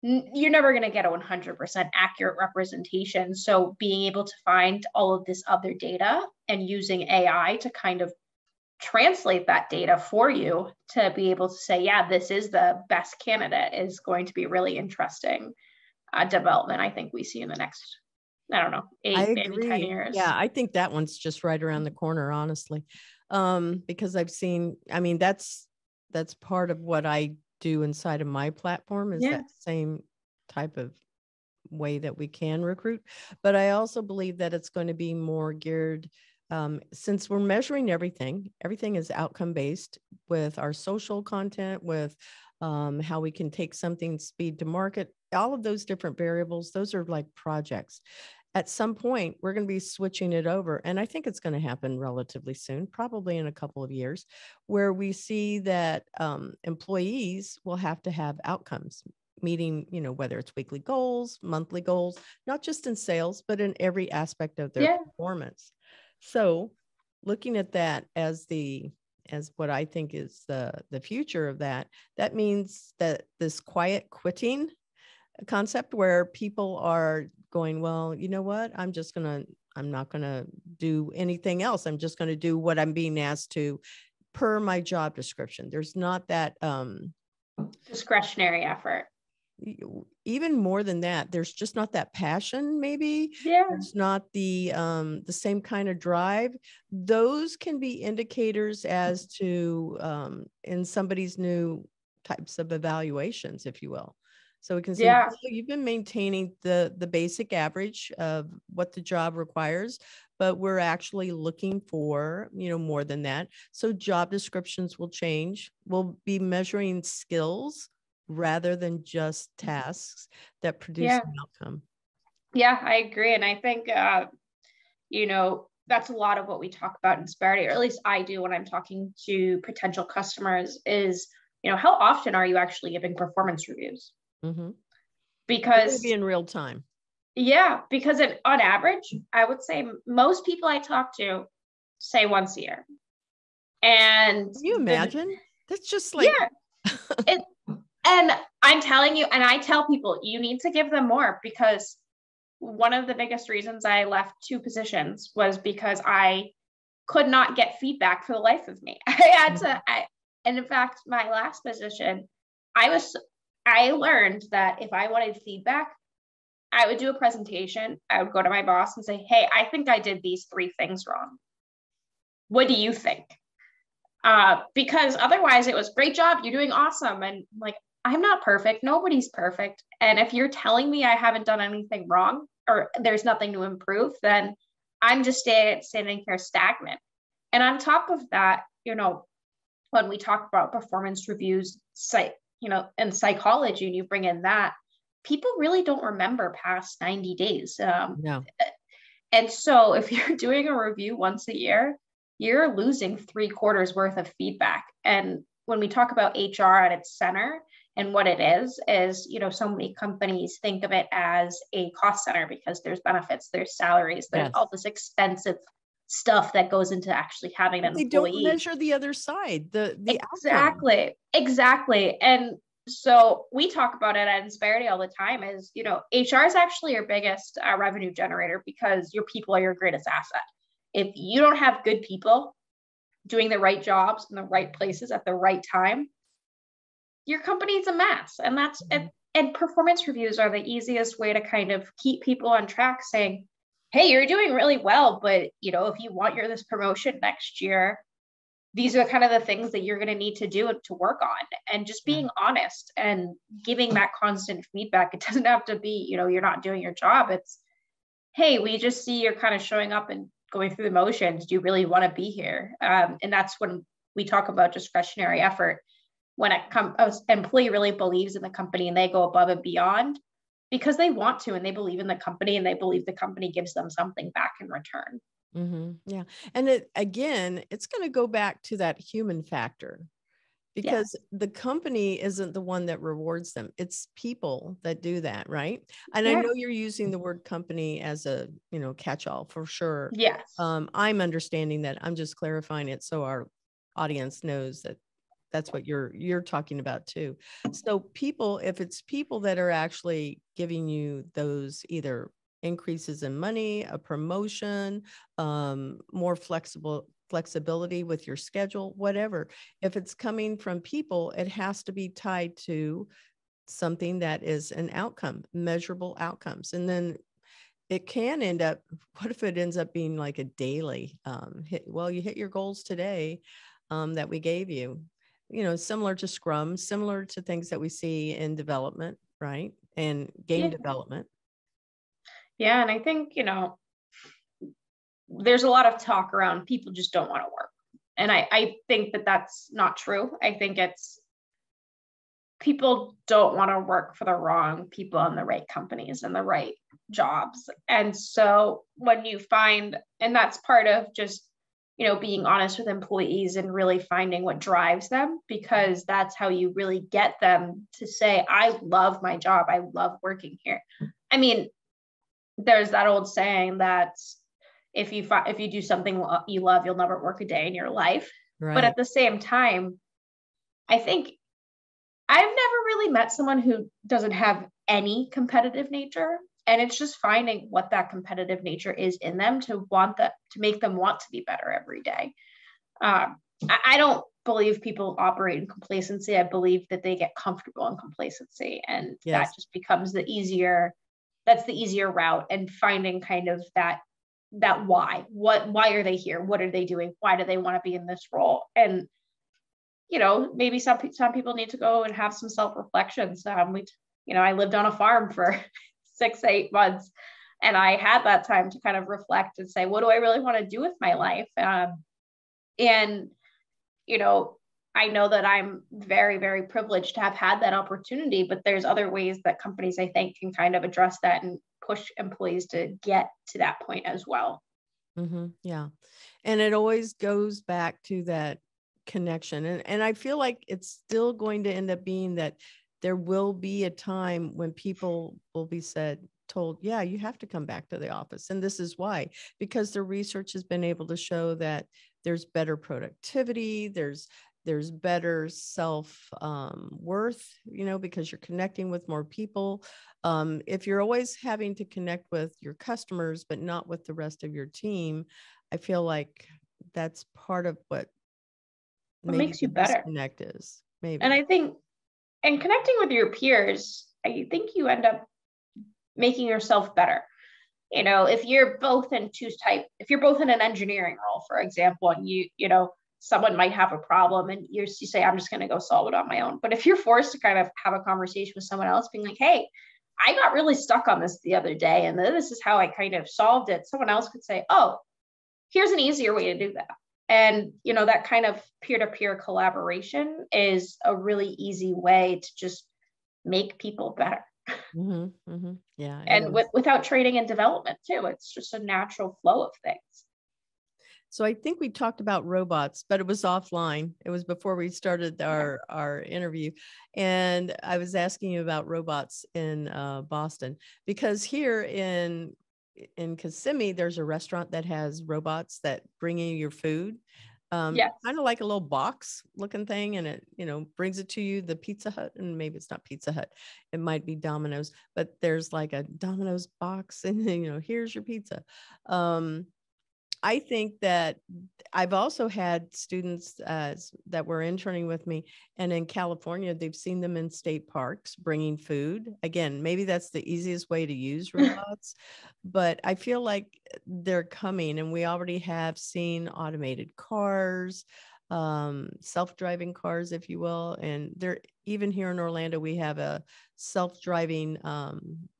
you're never going to get a 100% accurate representation. So being able to find all of this other data and using AI to kind of translate that data for you to be able to say, yeah, this is the best candidate, is going to be really interesting development I think we see in the next, I don't know, 8, maybe 10 years. Yeah, I think that one's just right around the corner, honestly. Because I've seen, I mean, that's part of what I do inside of my platform, is that same type of way that we can recruit. But I also believe that it's going to be more geared, since we're measuring everything is outcome based with our social content, with how we can take something speed to market, all of those different variables. Those are like projects. At some point, we're going to be switching it over. And I think it's going to happen relatively soon, probably in a couple of years, where we see that employees will have to have outcomes, meeting, you know, whether it's weekly goals, monthly goals, not just in sales, but in every aspect of their performance. So looking at that as what I think is the future of that means that this quiet quitting concept, where people are going, well, you know what, I'm not going to do anything else. I'm just going to do what I'm being asked to per my job description. There's not that discretionary effort. Even more than that, there's just not that passion, maybe. There's not the same kind of drive. Those can be indicators as to in somebody's new types of evaluations, if you will. So we can see, oh, you've been maintaining the basic average of what the job requires, but we're actually looking for, you know, more than that. So job descriptions will change. We'll be measuring skills rather than just tasks that produce an outcome. Yeah, I agree. And I think, you know, that's a lot of what we talk about in Insperity, or at least I do when I'm talking to potential customers, is, you know, how often are you actually giving performance reviews? Mm-hmm. Because be in real time. Yeah, because on average, I would say most people I talk to say once a year. And can you imagine? That's just like, and I'm telling you, and I tell people, you need to give them more, because one of the biggest reasons I left 2 positions was because I could not get feedback for the life of me. And in fact, my last position, I learned that if I wanted feedback, I would do a presentation. I would go to my boss and say, hey, I think I did these 3 things wrong. What do you think? Because otherwise it was, great job, you're doing awesome. And like, I'm not perfect. Nobody's perfect. And if you're telling me I haven't done anything wrong, or there's nothing to improve, then I'm just standing here stagnant. And on top of that, you know, when we talk about performance reviews, you know, and psychology, and you bring in that, people really don't remember past 90 days. No. And so if you're doing a review once a year, you're losing 3/4 worth of feedback. And when we talk about HR at its center and what it is, so many companies think of it as a cost center because there's benefits, there's salaries, there's all this expensive stuff that goes into actually having an employee. They don't measure the other side, the outcome. Exactly. And so we talk about it at Insperity all the time is, HR is actually your biggest revenue generator because your people are your greatest asset. If you don't have good people doing the right jobs in the right places at the right time, your company's a mess. And that's and performance reviews are the easiest way to kind of keep people on track, saying, hey, you're doing really well, but if you want this promotion next year, these are kind of the things that you're going to need to do to work on. And just being honest and giving that constant feedback. It doesn't have to be, you're not doing your job. It's, hey, we just see you're kind of showing up and going through the motions. Do you really want to be here? And that's when we talk about discretionary effort. When an employee really believes in the company and they go above and beyond because they want to, and they believe in the company and they believe the company gives them something back in return. Yeah. And it's going to go back to that human factor because the company isn't the one that rewards them. It's people that do that. Right. And I know you're using the word company as a, catch-all for sure. Yes. I'm understanding that. I'm just clarifying it so our audience knows that that's what you're talking about too. So people, if it's people that are actually giving you those either increases in money, a promotion, more flexibility with your schedule, whatever. If it's coming from people, it has to be tied to something that is an outcome, measurable outcomes. And then it can end up, what if it ends up being like a daily you hit your goals today that we gave you, similar to Scrum, similar to things that we see in development, right? And game development. Yeah. And I think, there's a lot of talk around people just don't want to work. And I think that that's not true. I think it's people don't want to work for the wrong people in the right companies and the right jobs. And so when you find, and that's part of just, being honest with employees and really finding what drives them, because that's how you really get them to say, I love my job. I love working here. I mean, there's that old saying that if you do something you love, you'll never work a day in your life. Right. But at the same time, I think I've never really met someone who doesn't have any competitive nature. And it's just finding what that competitive nature is in them to make them want to be better every day. I don't believe people operate in complacency. I believe that they get comfortable in complacency, and that just becomes the easier route, and finding kind of that why are they here? What are they doing? Why do they want to be in this role? And, maybe some people need to go and have some self-reflections. I lived on a farm for 6-8 months, and I had that time to kind of reflect and say, what do I really want to do with my life? And, I know that I'm very, very privileged to have had that opportunity, but there's other ways that companies, I think, can kind of address that and push employees to get to that point as well. Yeah. And it always goes back to that connection. And I feel like it's still going to end up being that there will be a time when people will be told, yeah, you have to come back to the office. And this is why, because the research has been able to show that there's better productivity, there's better self worth, because you're connecting with more people. If you're always having to connect with your customers, but not with the rest of your team, I feel like that's part of what makes you better. Disconnect is maybe. And I think, and connecting with your peers, I think you end up making yourself better. If you're both in an engineering role, for example, and someone might have a problem and you say, I'm just going to go solve it on my own. But if you're forced to kind of have a conversation with someone else being like, hey, I got really stuck on this the other day, and this is how I kind of solved it. Someone else could say, oh, here's an easier way to do that. And, that kind of peer-to-peer collaboration is a really easy way to just make people better. Yeah. And without training and development too, it's just a natural flow of things. So I think we talked about robots, but it was offline. It was before we started our interview. And I was asking you about robots in Boston, because here in Kissimmee, there's a restaurant that has robots that bring you your food. Yes. Kind of like a little box looking thing, and it, brings it to you, the Pizza Hut, and maybe it's not Pizza Hut, it might be Domino's, but there's like a Domino's box, and here's your pizza. I think that I've also had students that were interning with me, and in California, they've seen them in state parks bringing food. Again, maybe that's the easiest way to use robots, but I feel like they're coming, and we already have seen automated cars, self-driving cars, if you will. And they're even here in Orlando, we have a self-driving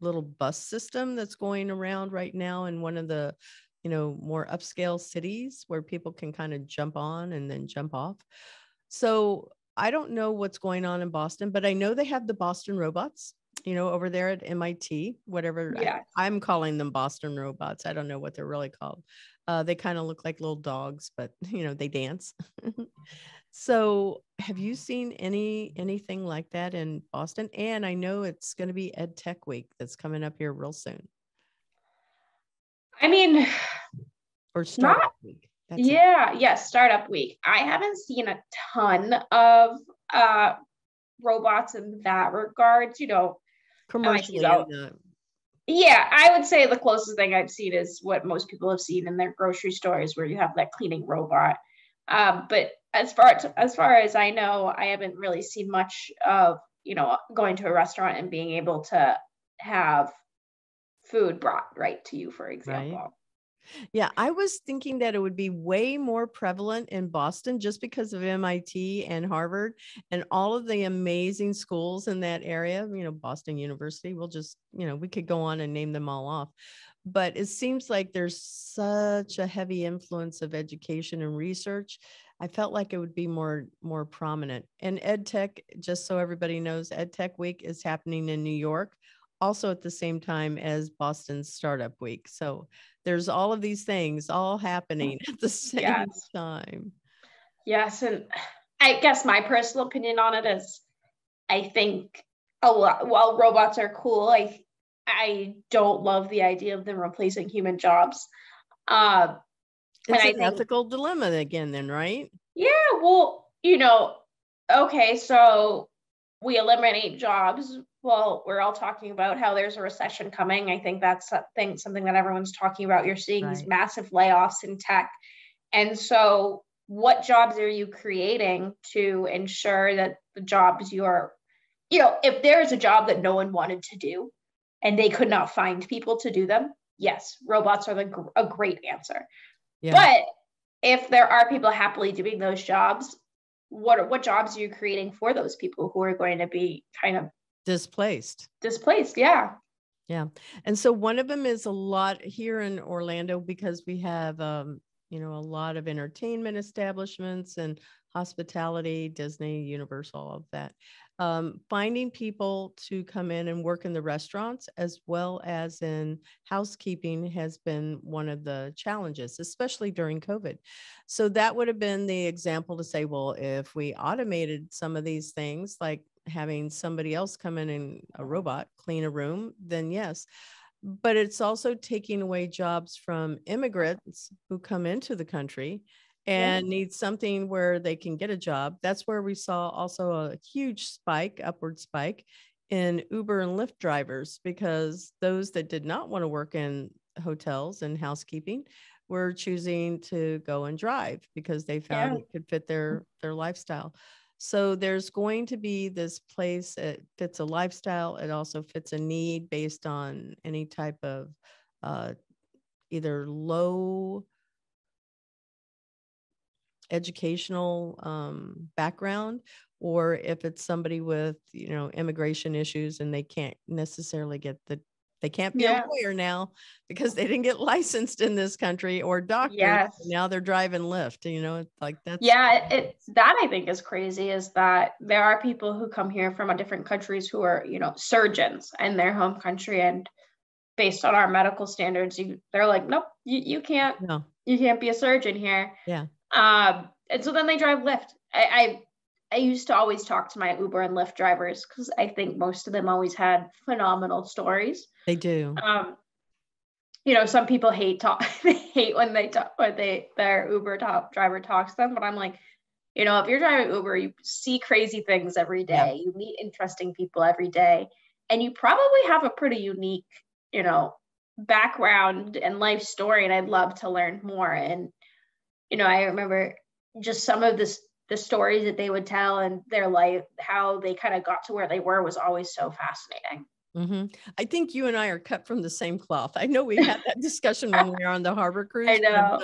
little bus system that's going around right now in one of the more upscale cities where people can kind of jump on and then jump off. So I don't know what's going on in Boston, but I know they have the Boston robots, over there at MIT, whatever. Yes. I'm calling them Boston robots. I don't know what they're really called. They kind of look like little dogs, but they dance. So have you seen anything like that in Boston? And I know it's going to be Ed Tech Week that's coming up here real soon. I mean, or Startup Week. Yes, Startup Week. I haven't seen a ton of robots in that regards, commercially. Yeah, I would say the closest thing I've seen is what most people have seen in their grocery stores, where you have that cleaning robot. But as far as I know, I haven't really seen much of, going to a restaurant and being able to have food brought right to you, for example. Right. Yeah, I was thinking that it would be way more prevalent in Boston just because of MIT and Harvard and all of the amazing schools in that area. Boston University, we'll just, we could go on and name them all off. But it seems like there's such a heavy influence of education and research. I felt like it would be more prominent. And Ed Tech, just so everybody knows, Ed Tech Week is happening in New York, also at the same time as Boston's Startup Week. So there's all of these things all happening at the same time. Yes. And I guess my personal opinion on it is, I think while robots are cool, I don't love the idea of them replacing human jobs. It's an ethical dilemma again then, right? Yeah, well, okay, so we eliminate jobs. Well, we're all talking about how there's a recession coming. I think that's something that everyone's talking about. You're seeing these massive layoffs in tech. And so what jobs are you creating to ensure that the jobs if there's a job that no one wanted to do and they could not find people to do them, yes, robots are a great answer. Yeah. But if there are people happily doing those jobs, what jobs are you creating for those people who are going to be kind of displaced? Yeah. And so one of them is a lot here in Orlando, because we have a lot of entertainment establishments and hospitality, Disney, Universal, all of that. Finding people to come in and work in the restaurants as well as in housekeeping has been one of the challenges, especially during COVID. So that would have been the example to say, well, if we automated some of these things, like having somebody else come in and a robot clean a room, then yes. But it's also taking away jobs from immigrants who come into the country and need something where they can get a job. That's where we saw also a huge upward spike in Uber and Lyft drivers, because those that did not want to work in hotels and housekeeping were choosing to go and drive because they found it could fit their lifestyle. So there's going to be this place, it fits a lifestyle. It also fits a need based on any type of either low educational background, or if it's somebody with, immigration issues and they can't necessarily they can't be a lawyer now because they didn't get licensed in this country, or doctors. Yes. Now they're driving Lyft, like that's. Yeah, that I think is crazy, is that there are people who come here from different countries who are, surgeons in their home country, and based on our medical standards, they're like, nope, you can't, No. you can't be a surgeon here. Yeah. And so then they drive Lyft. I used to always talk to my Uber and Lyft drivers because I think most of them always had phenomenal stories. They do. You know, some people they hate when their Uber driver talks to them, but I'm like, you know, if you're driving Uber, you see crazy things every day. Yeah. You meet interesting people every day, and you probably have a pretty unique, you know, background and life story. And I'd love to learn more. And, you know, I remember just some of the stories that they would tell and their life, how they kind of got to where they were, was always so fascinating. Mm-hmm. I think you and I are cut from the same cloth. I know we had that discussion when we were on the harbor cruise. I know.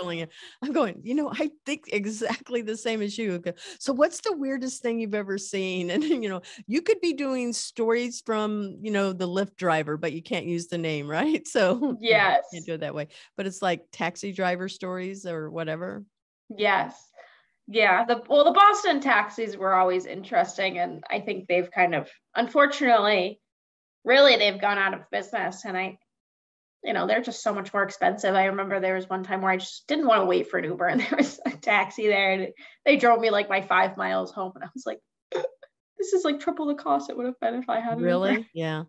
I'm going, you know, I think exactly the same as you. So what's the weirdest thing you've ever seen? And, you know, you could be doing stories from, you know, the Lyft driver, but you can't use the name, right? So yes, you can't do it that way. But it's like taxi driver stories or whatever. Yes. Yeah. The Boston taxis were always interesting. And I think they've kind of, unfortunately, really, they've gone out of business, and you know, they're just so much more expensive. I remember there was one time where I just didn't want to wait for an Uber, and there was a taxi there, and they drove me like my 5 miles home, and I was like, this is like triple the cost it would have been if I had an really Uber.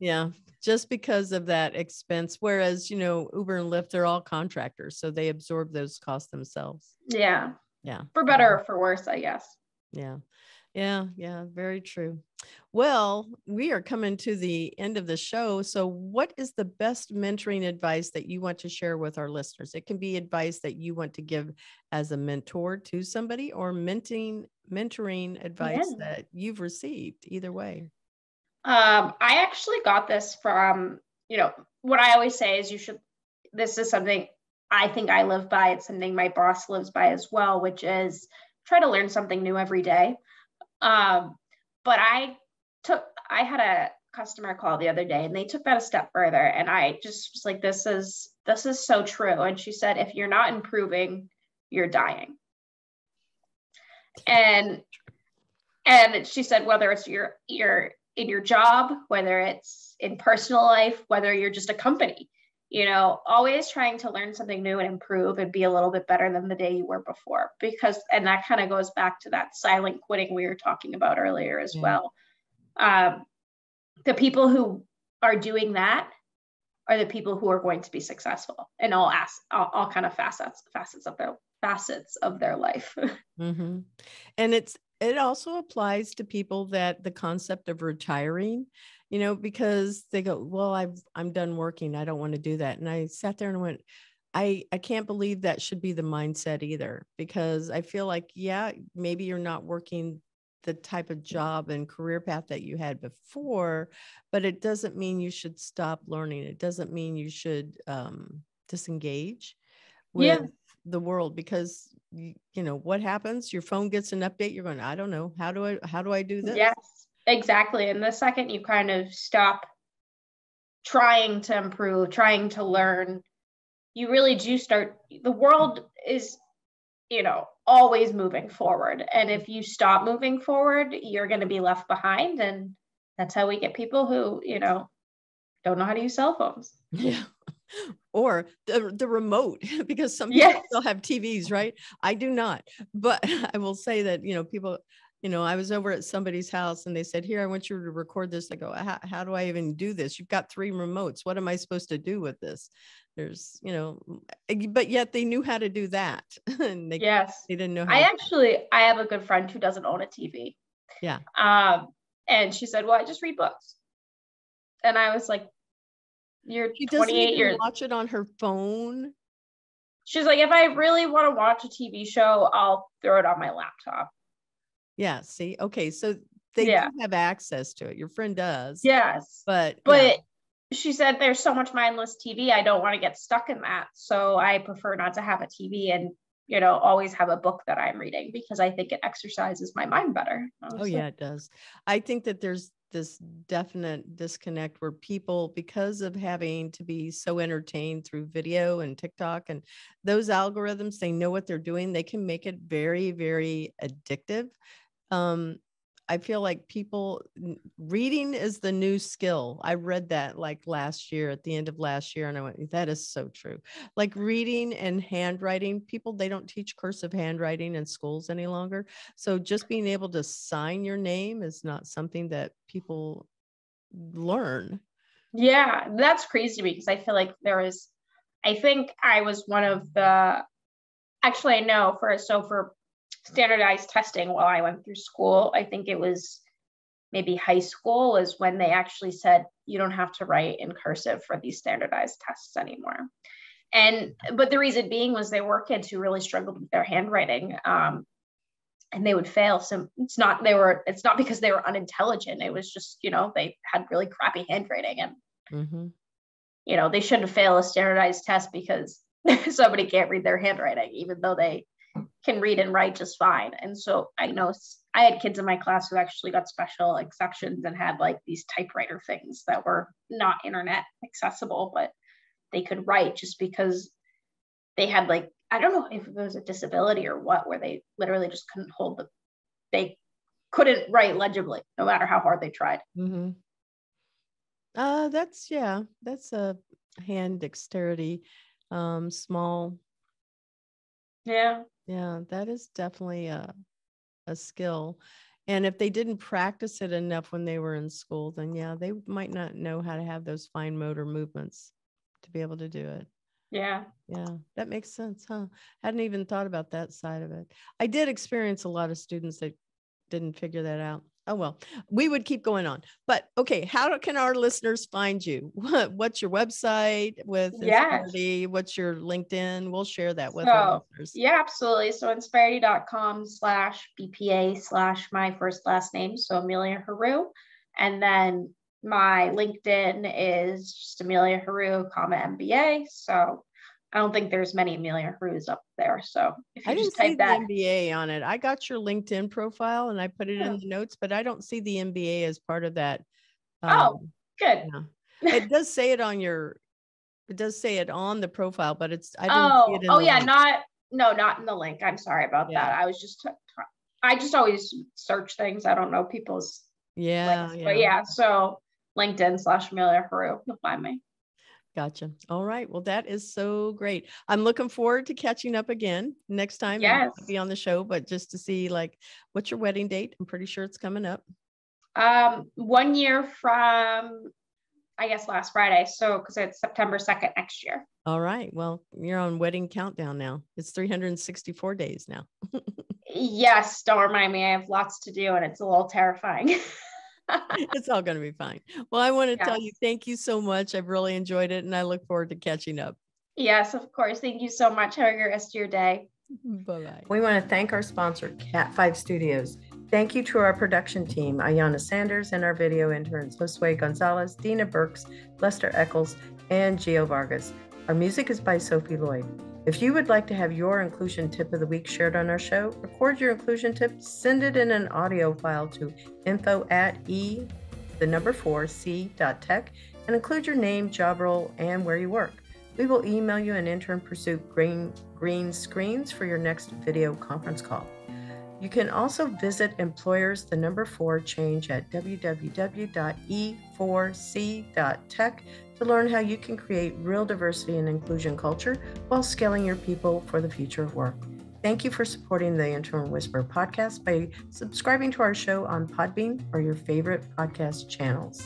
Yeah, just because of that expense. Whereas, you know, Uber and Lyft, they're all contractors, so they absorb those costs themselves. Yeah For better or for worse, I guess. Yeah, very true. Well, we are coming to the end of the show. So what is the best mentoring advice that you want to share with our listeners? It can be advice that you want to give as a mentor to somebody, or mentoring advice that you've received. Either way. I actually got this from, you know, what I always say is this is something I think I live by. It's something my boss lives by as well, which is try to learn something new every day. But I had a customer call the other day, and they took that a step further, and I just was like, this is so true. And she said, if you're not improving, you're dying. And she said, whether it's you're in your job, whether it's in personal life, whether you're just a company, you know, always trying to learn something new and improve and be a little bit better than the day you were before. And that kind of goes back to that silent quitting we were talking about earlier as well. The people who are doing that are the people who are going to be successful in all kind of facets of their life. Mm-hmm. And it also applies to people that the concept of retiring, you know, because they go, well, I'm done working. I don't want to do that. And I sat there and went, I can't believe that should be the mindset either, because I feel like, yeah, maybe you're not working the type of job and career path that you had before, but it doesn't mean you should stop learning. It doesn't mean you should disengage with the world, because you know what happens. Your phone gets an update. You're going, I don't know. How do I do this? Yes, exactly. And the second you kind of stop trying to improve, trying to learn, you really do start, the world is, you know, always moving forward. And if you stop moving forward, you're going to be left behind. And that's how we get people who, you know, don't know how to use cell phones. Yeah. Or the remote, because some people still have TVs, right? I do not. But I will say that, you know, people, you know, I was over at somebody's house and they said, here, I want you to record this. I go, how do I even do this? You've got 3 remotes. What am I supposed to do with this? There's, you know, but yet they knew how to do that. And they didn't know how. I have a good friend who doesn't own a TV. Yeah. And she said, well, I just read books. And I was like, you're 28 years. Watch it on her phone. She's like, if I really want to watch a TV show, I'll throw it on my laptop. Yeah. See, okay. So they do have access to it. Your friend does. Yes. But she said, there's so much mindless TV. I don't want to get stuck in that. So I prefer not to have a TV and, you know, always have a book that I'm reading, because I think it exercises my mind better. Yeah, it does. I think that there's this definite disconnect where people, because of having to be so entertained through video and TikTok and those algorithms, they know what they're doing. They can make it very, very addictive. I feel like reading is the new skill. I read that like last year, at the end of last year, and I went, that is so true. Like reading and handwriting, they don't teach cursive handwriting in schools any longer. So just being able to sign your name is not something that people learn. Yeah, that's crazy to me, because I feel like I think I was one of the, actually I know for standardized testing while I went through school, I think it was maybe high school is when they actually said you don't have to write in cursive for these standardized tests anymore. But the reason being was there were kids who really struggled with their handwriting, and they would fail. So it's not because they were unintelligent. It was just, they had really crappy handwriting, and they shouldn't fail a standardized test because somebody can't read their handwriting, even though they can read and write just fine. And so I know I had kids in my class who actually got special exceptions and had like these typewriter things that were not internet accessible, but they could write just because they had, like, I don't know if it was a disability or what, where they literally just they couldn't write legibly no matter how hard they tried. That's a hand dexterity, small. Yeah, that is definitely a skill. And if they didn't practice it enough when they were in school, then they might not know how to have those fine motor movements to be able to do it. Yeah, that makes sense, huh? Hadn't even thought about that side of it. I did experience a lot of students that didn't figure that out. Oh, well, we would keep going on. But okay, how can our listeners find you? What's your website with Insperity? What's your LinkedIn? We'll share that with our listeners. Yeah, absolutely. So insperity.com/BPA/ my first last name. So Amelia Heroux. And then my LinkedIn is just Amelia Heroux, MBA. So I don't think there's many Amelia Heroux's up there. So if you just type that, the MBA on it. I got your LinkedIn profile and I put it in the notes, but I don't see the MBA as part of that. Good. Yeah. It does say it on the profile, but I didn't see it in the link. Not in the link. I'm sorry about that. I just always search things. I don't know people's links. But so LinkedIn/Amelia Heroux, you'll find me. Gotcha. All right. Well, that is so great. I'm looking forward to catching up again next time. Yes. I'll be on the show, but just to see, like, what's your wedding date? I'm pretty sure it's coming up. 1 year from, I guess, last Friday. So, because it's September 2nd next year. All right. Well, you're on wedding countdown now. It's 364 days now. Yes. Don't remind me. I have lots to do and it's a little terrifying. It's all going to be fine. Well, I want to tell you, thank you so much. I've really enjoyed it and I look forward to catching up. Yes, of course. Thank you so much. Have a great rest of your day. Bye-bye. We want to thank our sponsor, Cat 5 Studios. Thank you to our production team, Ayana Sanders, and our video interns, Josue Gonzalez, Dina Burks, Lester Eccles, and Gio Vargas. Our music is by Sophie Lloyd. If you would like to have your inclusion tip of the week shared on our show, record your inclusion tip, send it in an audio file to info@4c.tech, and include your name, job role, and where you work. We will email you an Intern Pursuit green screens for your next video conference call. You can also visit Employers 4 Change at www.e4c.tech to learn how you can create real diversity and inclusion culture while scaling your people for the future of work. Thank you for supporting the Intern Whisperer podcast by subscribing to our show on Podbean or your favorite podcast channels.